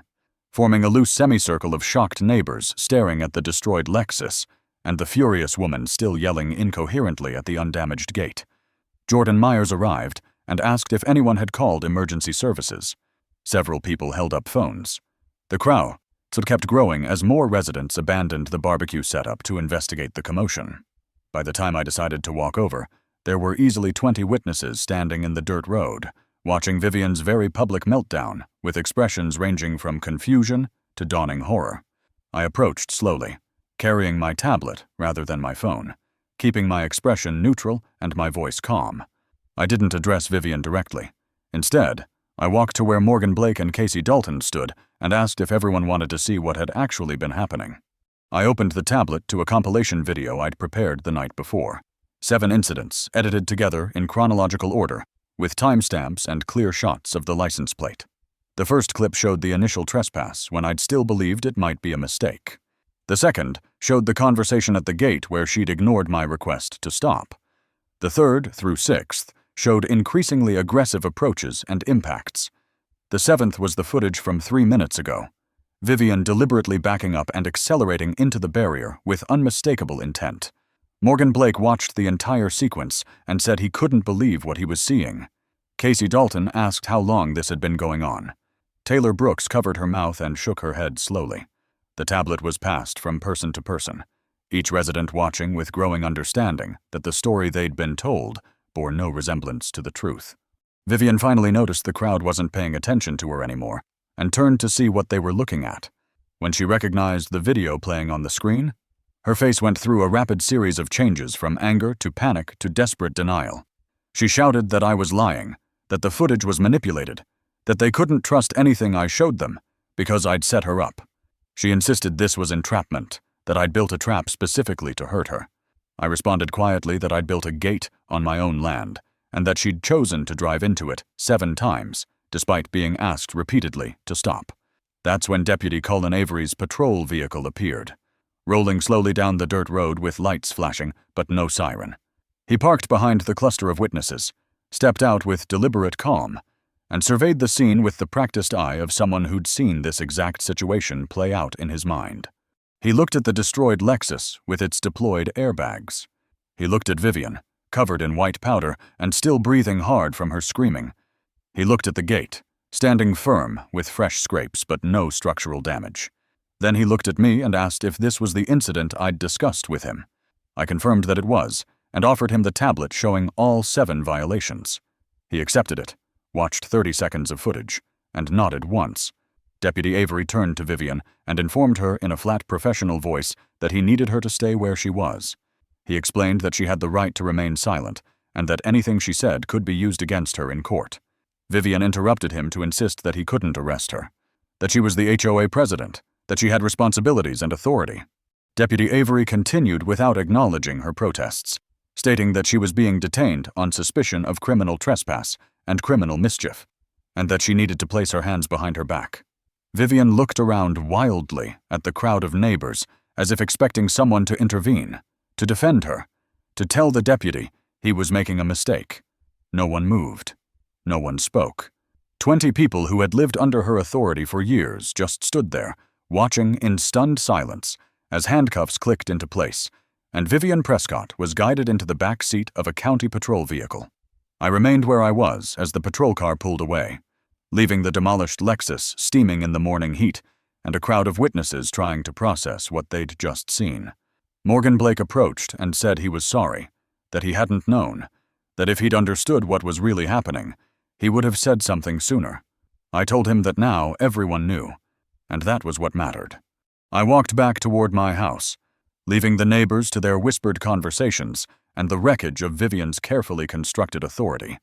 forming a loose semicircle of shocked neighbors staring at the destroyed Lexus and the furious woman still yelling incoherently at the undamaged gate. Jordan Myers arrived and asked if anyone had called emergency services. Several people held up phones. The crowd kept growing as more residents abandoned the barbecue setup to investigate the commotion. By the time I decided to walk over, there were easily 20 witnesses standing in the dirt road, watching Vivian's very public meltdown, with expressions ranging from confusion to dawning horror. I approached slowly, carrying my tablet rather than my phone, keeping my expression neutral and my voice calm. I didn't address Vivian directly. Instead, I walked to where Morgan Blake and Casey Dalton stood and asked if everyone wanted to see what had actually been happening. I opened the tablet to a compilation video I'd prepared the night before. 7 incidents, edited together in chronological order, with timestamps and clear shots of the license plate. The first clip showed the initial trespass when I'd still believed it might be a mistake. The second showed the conversation at the gate where she'd ignored my request to stop. The third through 6th showed increasingly aggressive approaches and impacts. The 7th was the footage from 3 minutes ago, Vivian deliberately backing up and accelerating into the barrier with unmistakable intent. Morgan Blake watched the entire sequence and said he couldn't believe what he was seeing. Casey Dalton asked how long this had been going on. Taylor Brooks covered her mouth and shook her head slowly. The tablet was passed from person to person, each resident watching with growing understanding that the story they'd been told bore no resemblance to the truth. Vivian finally noticed the crowd wasn't paying attention to her anymore and turned to see what they were looking at. When she recognized the video playing on the screen, her face went through a rapid series of changes from anger to panic to desperate denial. She shouted that I was lying, that the footage was manipulated, that they couldn't trust anything I showed them because I'd set her up. She insisted this was entrapment, that I'd built a trap specifically to hurt her. I responded quietly that I'd built a gate on my own land and that she'd chosen to drive into it 7 times, despite being asked repeatedly to stop. That's when Deputy Colin Avery's patrol vehicle appeared, rolling slowly down the dirt road with lights flashing, but no siren. He parked behind the cluster of witnesses, stepped out with deliberate calm, and surveyed the scene with the practiced eye of someone who'd seen this exact situation play out in his mind. He looked at the destroyed Lexus with its deployed airbags. He looked at Vivian, covered in white powder and still breathing hard from her screaming. He looked at the gate, standing firm with fresh scrapes but no structural damage. Then he looked at me and asked if this was the incident I'd discussed with him. I confirmed that it was, and offered him the tablet showing all 7 violations. He accepted it, watched 30 seconds of footage, and nodded once. Deputy Avery turned to Vivian and informed her in a flat professional voice that he needed her to stay where she was. He explained that she had the right to remain silent, and that anything she said could be used against her in court. Vivian interrupted him to insist that he couldn't arrest her, that she was the HOA president, that she had responsibilities and authority. Deputy Avery continued without acknowledging her protests, stating that she was being detained on suspicion of criminal trespass and criminal mischief, and that she needed to place her hands behind her back. Vivian looked around wildly at the crowd of neighbors, as if expecting someone to intervene, to defend her, to tell the deputy he was making a mistake. No one moved. No one spoke. 20 people who had lived under her authority for years just stood there, watching in stunned silence as handcuffs clicked into place, and Vivian Prescott was guided into the back seat of a county patrol vehicle. I remained where I was as the patrol car pulled away, leaving the demolished Lexus steaming in the morning heat and a crowd of witnesses trying to process what they'd just seen. Morgan Blake approached and said he was sorry, that he hadn't known, that if he'd understood what was really happening, he would have said something sooner. I told him that now everyone knew, and that was what mattered. I walked back toward my house, leaving the neighbors to their whispered conversations and the wreckage of Vivian's carefully constructed authority.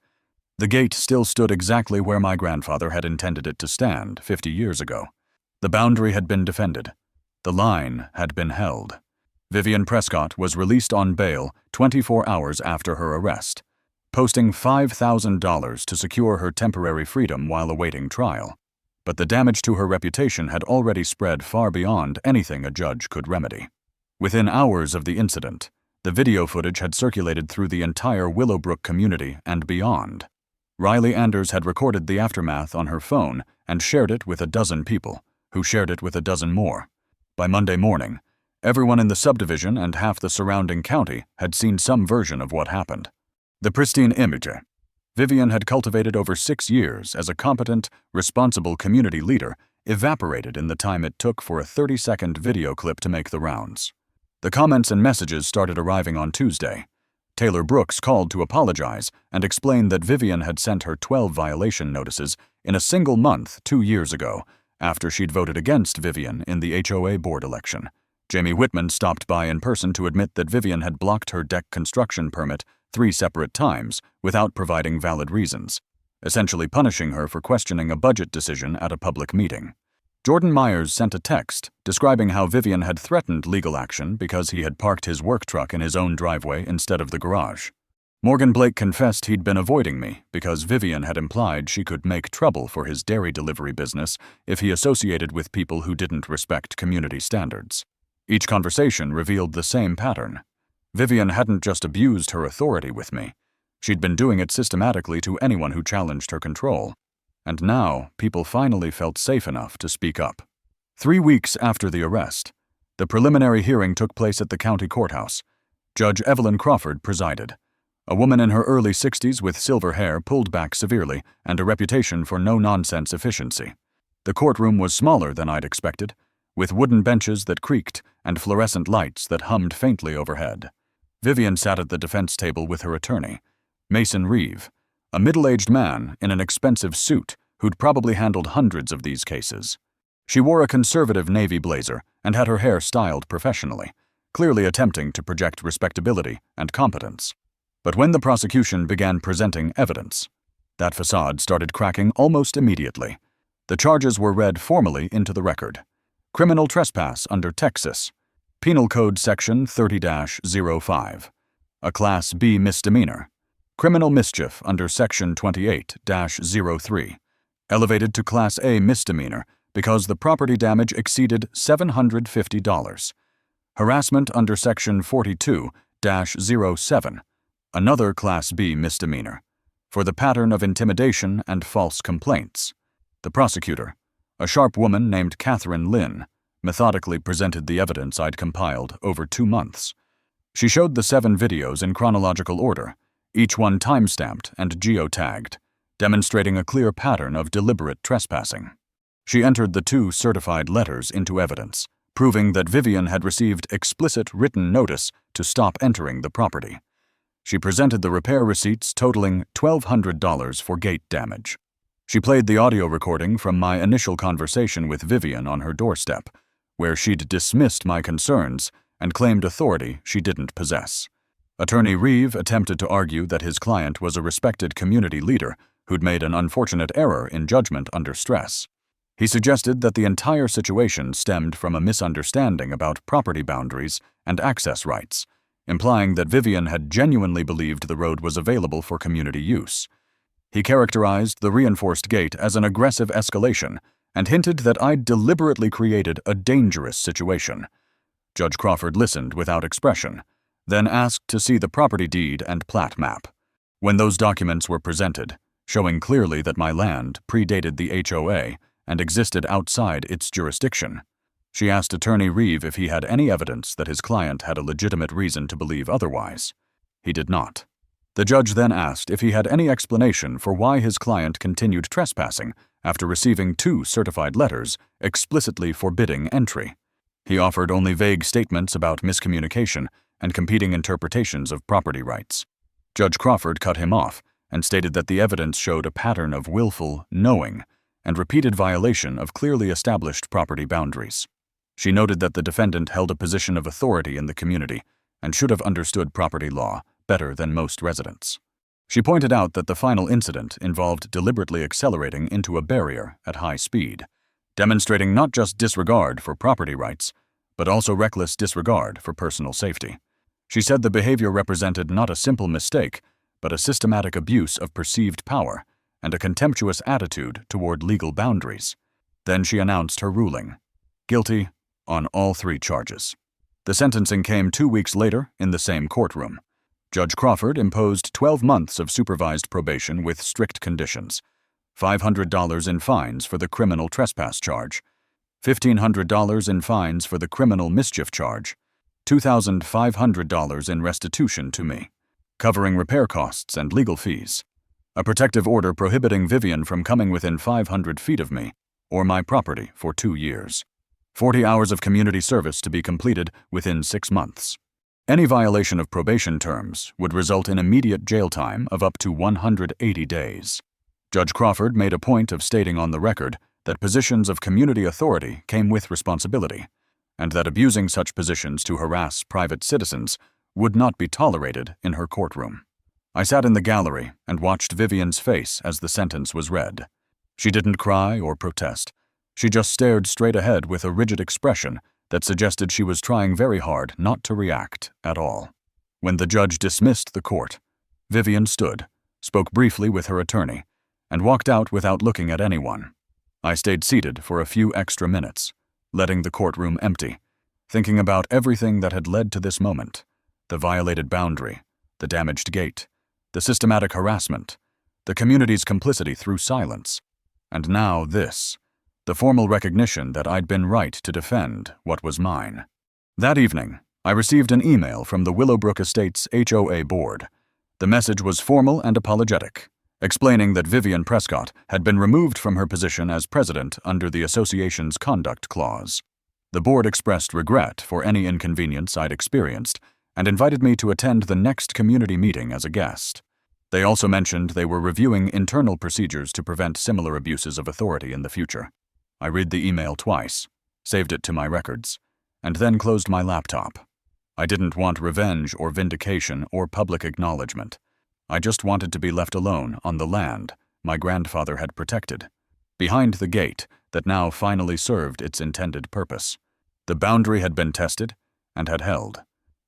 The gate still stood exactly where my grandfather had intended it to stand 50 years ago. The boundary had been defended. The line had been held. Vivian Prescott was released on bail 24 hours after her arrest, posting $5,000 to secure her temporary freedom while awaiting trial. But the damage to her reputation had already spread far beyond anything a judge could remedy. Within hours of the incident, the video footage had circulated through the entire Willowbrook community and beyond. Riley Anders had recorded the aftermath on her phone and shared it with a dozen people, who shared it with a dozen more. By Monday morning, everyone in the subdivision and half the surrounding county had seen some version of what happened. The pristine image Vivian had cultivated over 6 years as a competent, responsible community leader evaporated in the time it took for a 30-second video clip to make the rounds. The comments and messages started arriving on Tuesday. Taylor Brooks called to apologize and explained that Vivian had sent her 12 violation notices in a single month 2 years ago, after she'd voted against Vivian in the HOA board election. Jamie Whitman stopped by in person to admit that Vivian had blocked her deck construction permit 3 separate times without providing valid reasons, essentially punishing her for questioning a budget decision at a public meeting. Jordan Myers sent a text describing how Vivian had threatened legal action because he had parked his work truck in his own driveway instead of the garage. Morgan Blake confessed he'd been avoiding me because Vivian had implied she could make trouble for his dairy delivery business if he associated with people who didn't respect community standards. Each conversation revealed the same pattern. Vivian hadn't just abused her authority with me. She'd been doing it systematically to anyone who challenged her control. And now, people finally felt safe enough to speak up. 3 weeks after the arrest, the preliminary hearing took place at the county courthouse. Judge Evelyn Crawford presided. A woman in her early 60s with silver hair pulled back severely and a reputation for no-nonsense efficiency. The courtroom was smaller than I'd expected, with wooden benches that creaked and fluorescent lights that hummed faintly overhead. Vivian sat at the defense table with her attorney, Mason Reeve, a middle-aged man in an expensive suit who'd probably handled hundreds of these cases. She wore a conservative navy blazer and had her hair styled professionally, clearly attempting to project respectability and competence. But when the prosecution began presenting evidence, that facade started cracking almost immediately. The charges were read formally into the record. Criminal trespass under Texas, Penal Code Section 30-05, a Class B misdemeanor. Criminal mischief under Section 28-03, elevated to Class A misdemeanor because the property damage exceeded $750. Harassment under Section 42-07, another Class B misdemeanor, for the pattern of intimidation and false complaints. The prosecutor, a sharp woman named Catherine Lynn, methodically presented the evidence I'd compiled over 2 months. She showed the 7 videos in chronological order, each one time-stamped and geotagged, demonstrating a clear pattern of deliberate trespassing. She entered the 2 certified letters into evidence, proving that Vivian had received explicit written notice to stop entering the property. She presented the repair receipts totaling $1,200 for gate damage. She played the audio recording from my initial conversation with Vivian on her doorstep, where she'd dismissed my concerns and claimed authority she didn't possess. Attorney Reeve attempted to argue that his client was a respected community leader who'd made an unfortunate error in judgment under stress. He suggested that the entire situation stemmed from a misunderstanding about property boundaries and access rights, implying that Vivian had genuinely believed the road was available for community use. He characterized the reinforced gate as an aggressive escalation and hinted that I'd deliberately created a dangerous situation. Judge Crawford listened without expression, then asked to see the property deed and plat map. When those documents were presented, showing clearly that my land predated the HOA and existed outside its jurisdiction, she asked Attorney Reeve if he had any evidence that his client had a legitimate reason to believe otherwise. He did not. The judge then asked if he had any explanation for why his client continued trespassing after receiving 2 certified letters explicitly forbidding entry. He offered only vague statements about miscommunication and competing interpretations of property rights. Judge Crawford cut him off and stated that the evidence showed a pattern of willful, knowing, and repeated violation of clearly established property boundaries. She noted that the defendant held a position of authority in the community and should have understood property law better than most residents. She pointed out that the final incident involved deliberately accelerating into a barrier at high speed, demonstrating not just disregard for property rights, but also reckless disregard for personal safety. She said the behavior represented not a simple mistake, but a systematic abuse of perceived power and a contemptuous attitude toward legal boundaries. Then she announced her ruling: guilty on all 3 charges. The sentencing came 2 weeks later in the same courtroom. Judge Crawford imposed 12 months of supervised probation with strict conditions: $500 in fines for the criminal trespass charge, $1,500 in fines for the criminal mischief charge, $2,500 in restitution to me, covering repair costs and legal fees, a protective order prohibiting Vivian from coming within 500 feet of me or my property for 2 years, 40 hours of community service to be completed within 6 months. Any violation of probation terms would result in immediate jail time of up to 180 days. Judge Crawford made a point of stating on the record that positions of community authority came with responsibility, and that abusing such positions to harass private citizens would not be tolerated in her courtroom. I sat in the gallery and watched Vivian's face as the sentence was read. She didn't cry or protest. She just stared straight ahead with a rigid expression that suggested she was trying very hard not to react at all. When the judge dismissed the court, Vivian stood, spoke briefly with her attorney, and walked out without looking at anyone. I stayed seated for a few extra minutes, letting the courtroom empty, thinking about everything that had led to this moment: the violated boundary, the damaged gate, the systematic harassment, the community's complicity through silence, and now this, the formal recognition that I'd been right to defend what was mine. That evening, I received an email from the Willowbrook Estates HOA board. The message was formal and apologetic, explaining that Vivian Prescott had been removed from her position as president under the association's conduct clause. The board expressed regret for any inconvenience I'd experienced and invited me to attend the next community meeting as a guest. They also mentioned they were reviewing internal procedures to prevent similar abuses of authority in the future. I read the email twice, saved it to my records, and then closed my laptop. I didn't want revenge or vindication or public acknowledgement. I just wanted to be left alone on the land my grandfather had protected, behind the gate that now finally served its intended purpose. The boundary had been tested and had held.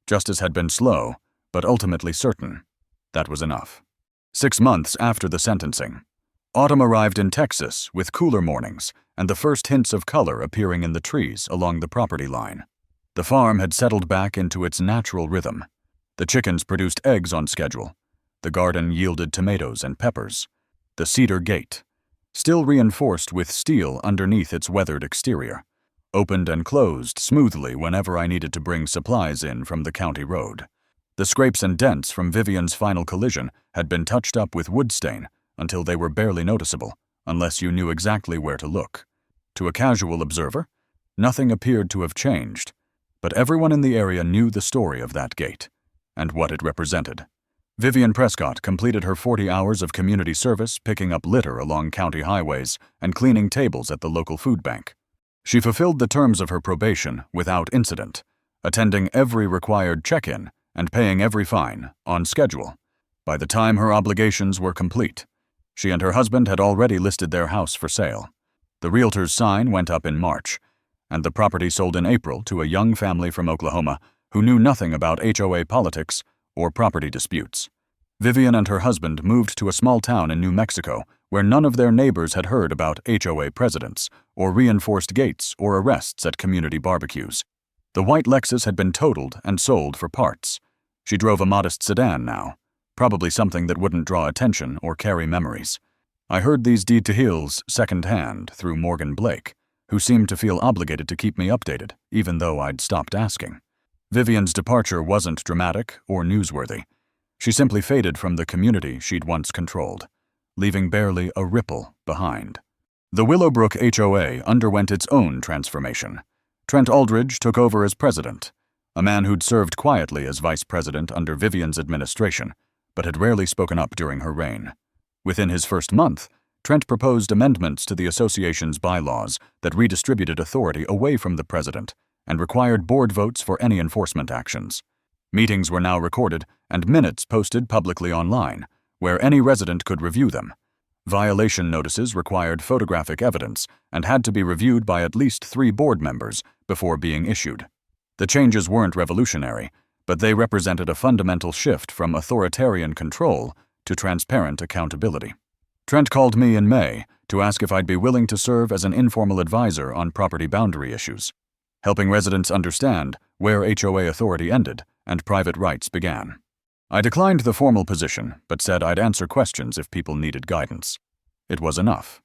Justice had been slow, but ultimately certain. That was enough. 6 months after the sentencing, autumn arrived in Texas with cooler mornings and the first hints of color appearing in the trees along the property line. The farm had settled back into its natural rhythm. The chickens produced eggs on schedule. The garden yielded tomatoes and peppers. The cedar gate, still reinforced with steel underneath its weathered exterior, opened and closed smoothly whenever I needed to bring supplies in from the county road. The scrapes and dents from Vivian's final collision had been touched up with wood stain until they were barely noticeable, unless you knew exactly where to look. To a casual observer, nothing appeared to have changed, but everyone in the area knew the story of that gate and what it represented. Vivian Prescott completed her 40 hours of community service picking up litter along county highways and cleaning tables at the local food bank. She fulfilled the terms of her probation without incident, attending every required check-in and paying every fine on schedule. By the time her obligations were complete, she and her husband had already listed their house for sale. The realtor's sign went up in March, and the property sold in April to a young family from Oklahoma who knew nothing about HOA politics or property disputes. Vivian and her husband moved to a small town in New Mexico where none of their neighbors had heard about HOA presidents or reinforced gates or arrests at community barbecues. The white Lexus had been totaled and sold for parts. She drove a modest sedan now, probably something that wouldn't draw attention or carry memories. I heard these details secondhand through Morgan Blake, who seemed to feel obligated to keep me updated, even though I'd stopped asking. Vivian's departure wasn't dramatic or newsworthy. She simply faded from the community she'd once controlled, leaving barely a ripple behind. The Willowbrook HOA underwent its own transformation. Trent Aldridge took over as president, a man who'd served quietly as vice president under Vivian's administration, but had rarely spoken up during her reign. Within his first month, Trent proposed amendments to the association's bylaws that redistributed authority away from the president and required board votes for any enforcement actions. Meetings were now recorded and minutes posted publicly online, where any resident could review them. Violation notices required photographic evidence and had to be reviewed by at least 3 board members before being issued. The changes weren't revolutionary, but they represented a fundamental shift from authoritarian control to transparent accountability. Trent called me in May to ask if I'd be willing to serve as an informal advisor on property boundary issues, helping residents understand where HOA authority ended and private rights began. I declined the formal position, but said I'd answer questions if people needed guidance. It was enough.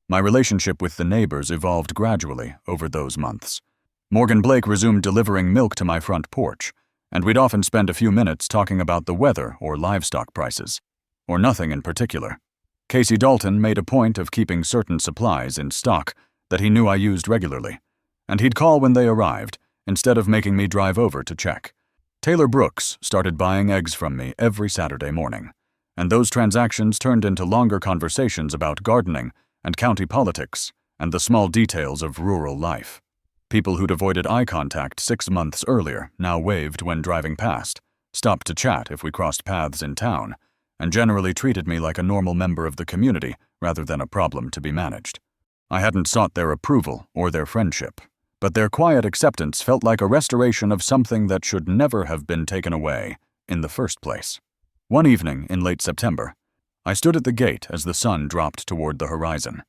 My relationship with the neighbors evolved gradually over those months. Morgan Blake resumed delivering milk to my front porch, and we'd often spend a few minutes talking about the weather or livestock prices, or nothing in particular. Casey Dalton made a point of keeping certain supplies in stock that he knew I used regularly, and he'd call when they arrived, instead of making me drive over to check. Taylor Brooks started buying eggs from me every Saturday morning, and those transactions turned into longer conversations about gardening and county politics and the small details of rural life. People who'd avoided eye contact 6 months earlier now waved when driving past, stopped to chat if we crossed paths in town, and generally treated me like a normal member of the community rather than a problem to be managed. I hadn't sought their approval or their friendship, but their quiet acceptance felt like a restoration of something that should never have been taken away in the first place. One evening in late September, I stood at the gate as the sun dropped toward the horizon,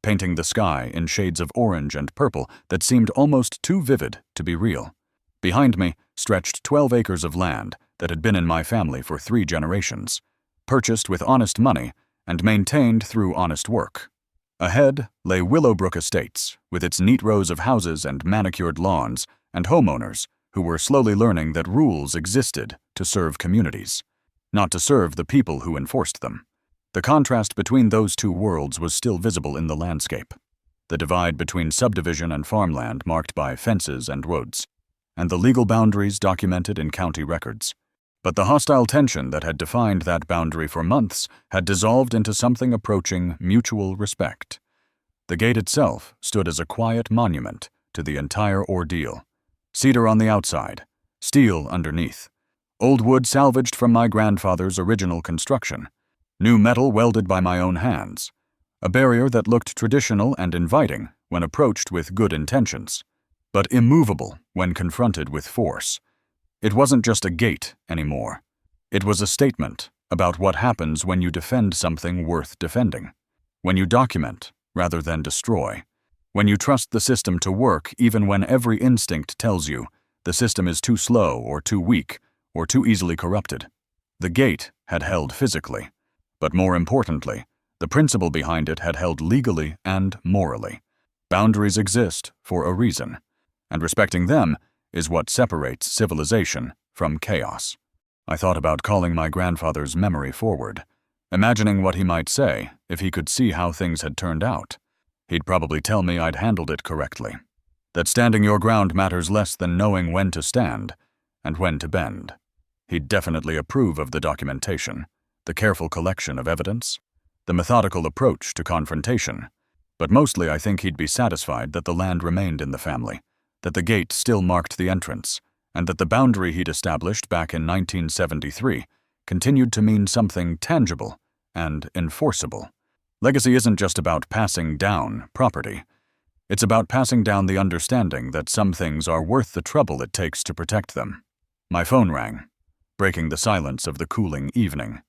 painting the sky in shades of orange and purple that seemed almost too vivid to be real. Behind me stretched 12 acres of land that had been in my family for 3 generations, purchased with honest money and maintained through honest work. Ahead lay Willowbrook Estates, with its neat rows of houses and manicured lawns, and homeowners who were slowly learning that rules existed to serve communities, not to serve the people who enforced them. The contrast between those 2 worlds was still visible in the landscape, the divide between subdivision and farmland marked by fences and roads, and the legal boundaries documented in county records. But the hostile tension that had defined that boundary for months had dissolved into something approaching mutual respect. The gate itself stood as a quiet monument to the entire ordeal. Cedar on the outside, steel underneath, old wood salvaged from my grandfather's original construction, new metal welded by my own hands, a barrier that looked traditional and inviting when approached with good intentions, but immovable when confronted with force. It wasn't just a gate anymore. It was a statement about what happens when you defend something worth defending, when you document rather than destroy, when you trust the system to work even when every instinct tells you the system is too slow or too weak or too easily corrupted. The gate had held physically, but more importantly, the principle behind it had held legally and morally. Boundaries exist for a reason, and respecting them is what separates civilization from chaos. I thought about calling my grandfather's memory forward, imagining what he might say if he could see how things had turned out. He'd probably tell me I'd handled it correctly, that standing your ground matters less than knowing when to stand and when to bend. He'd definitely approve of the documentation, the careful collection of evidence, the methodical approach to confrontation. But mostly I think he'd be satisfied that the land remained in the family, that the gate still marked the entrance, and that the boundary he'd established back in 1973 continued to mean something tangible and enforceable. Legacy isn't just about passing down property. It's about passing down the understanding that some things are worth the trouble it takes to protect them. My phone rang, breaking the silence of the cooling evening.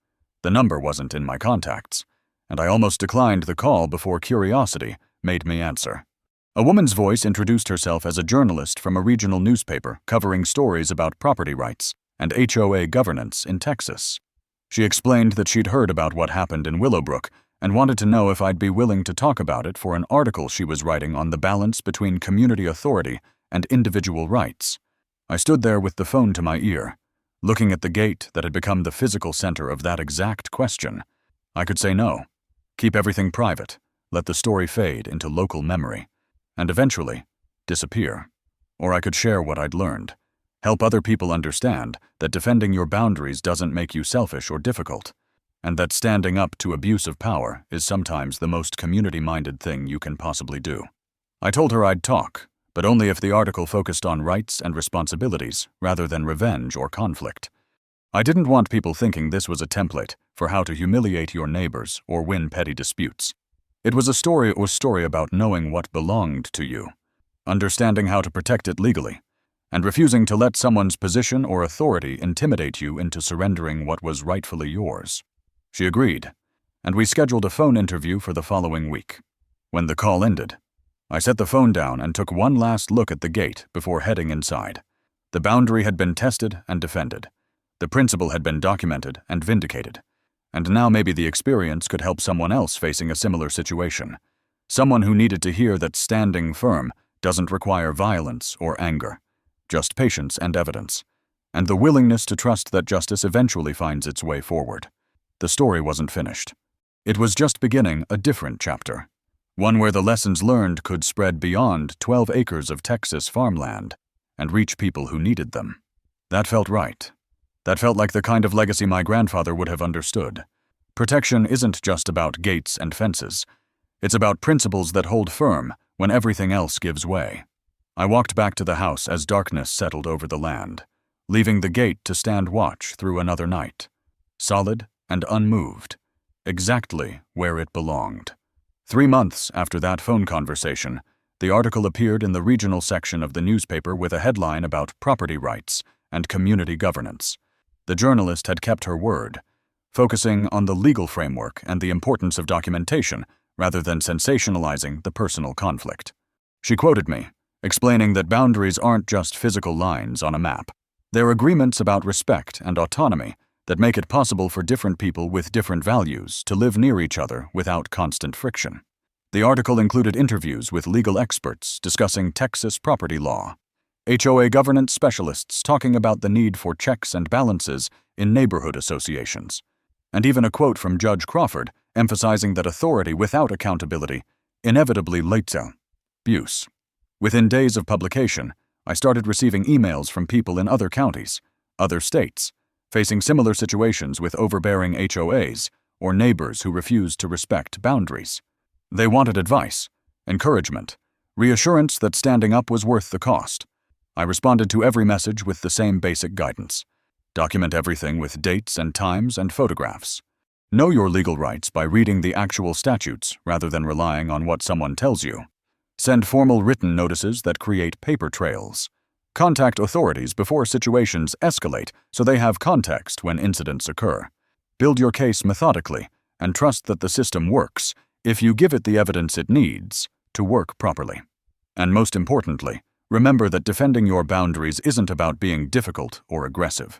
The number wasn't in my contacts, and I almost declined the call before curiosity made me answer. A woman's voice introduced herself as a journalist from a regional newspaper covering stories about property rights and HOA governance in Texas. She explained that she'd heard about what happened in Willowbrook and wanted to know if I'd be willing to talk about it for an article she was writing on the balance between community authority and individual rights. I stood there with the phone to my ear, looking at the gate that had become the physical center of that exact question. I could say no, keep everything private, let the story fade into local memory, and eventually disappear. Or I could share what I'd learned, help other people understand that defending your boundaries doesn't make you selfish or difficult, and that standing up to abuse of power is sometimes the most community-minded thing you can possibly do. I told her I'd talk, but only if the article focused on rights and responsibilities rather than revenge or conflict. I didn't want people thinking this was a template for how to humiliate your neighbors or win petty disputes. It was a story about knowing what belonged to you, understanding how to protect it legally, and refusing to let someone's position or authority intimidate you into surrendering what was rightfully yours. She agreed, and we scheduled a phone interview for the following week. When the call ended, I set the phone down and took one last look at the gate before heading inside. The boundary had been tested and defended. The principle had been documented and vindicated. And now maybe the experience could help someone else facing a similar situation. Someone who needed to hear that standing firm doesn't require violence or anger, just patience and evidence, and the willingness to trust that justice eventually finds its way forward. The story wasn't finished. It was just beginning a different chapter, one where the lessons learned could spread beyond 12 acres of Texas farmland and reach people who needed them. That felt right. That felt like the kind of legacy my grandfather would have understood. Protection isn't just about gates and fences. It's about principles that hold firm when everything else gives way. I walked back to the house as darkness settled over the land, leaving the gate to stand watch through another night. Solid and unmoved, exactly where it belonged. 3 months after that phone conversation, the article appeared in the regional section of the newspaper with a headline about property rights and community governance. The journalist had kept her word, focusing on the legal framework and the importance of documentation rather than sensationalizing the personal conflict. She quoted me, explaining that boundaries aren't just physical lines on a map. They're agreements about respect and autonomy that make it possible for different people with different values to live near each other without constant friction. The article included interviews with legal experts discussing Texas property law, HOA governance specialists talking about the need for checks and balances in neighborhood associations, and even a quote from Judge Crawford emphasizing that authority without accountability inevitably leads to abuse. Within days of publication, I started receiving emails from people in other counties, other states, facing similar situations with overbearing HOAs or neighbors who refused to respect boundaries. They wanted advice, encouragement, reassurance that standing up was worth the cost. I responded to every message with the same basic guidance. Document everything with dates and times and photographs. Know your legal rights by reading the actual statutes rather than relying on what someone tells you. Send formal written notices that create paper trails. Contact authorities before situations escalate so they have context when incidents occur. Build your case methodically and trust that the system works if you give it the evidence it needs to work properly. And most importantly, remember that defending your boundaries isn't about being difficult or aggressive.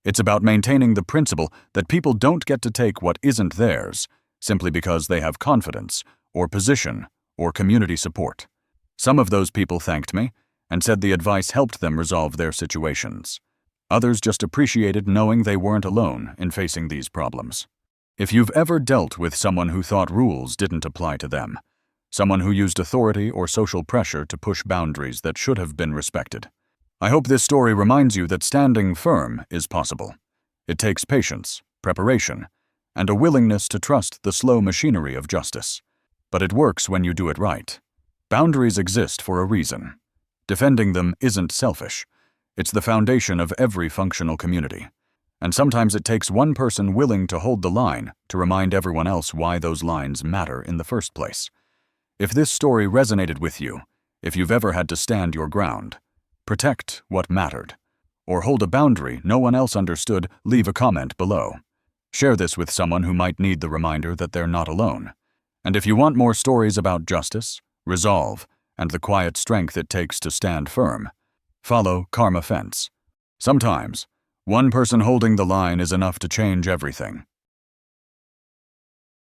It's about maintaining the principle that people don't get to take what isn't theirs simply because they have confidence or position or community support. Some of those people thanked me and said the advice helped them resolve their situations. Others just appreciated knowing they weren't alone in facing these problems. If you've ever dealt with someone who thought rules didn't apply to them, someone who used authority or social pressure to push boundaries that should have been respected, I hope this story reminds you that standing firm is possible, It takes patience, preparation, and a willingness to trust the slow machinery of justice. But it works when you do it right. Boundaries exist for a reason. Defending them isn't selfish. It's the foundation of every functional community. And sometimes it takes one person willing to hold the line to remind everyone else why those lines matter in the first place. If this story resonated with you, if you've ever had to stand your ground, protect what mattered, or hold a boundary no one else understood, leave a comment below. Share this with someone who might need the reminder that they're not alone. And if you want more stories about justice, resolve, and the quiet strength it takes to stand firm, follow Karma Fence. Sometimes, one person holding the line is enough to change everything.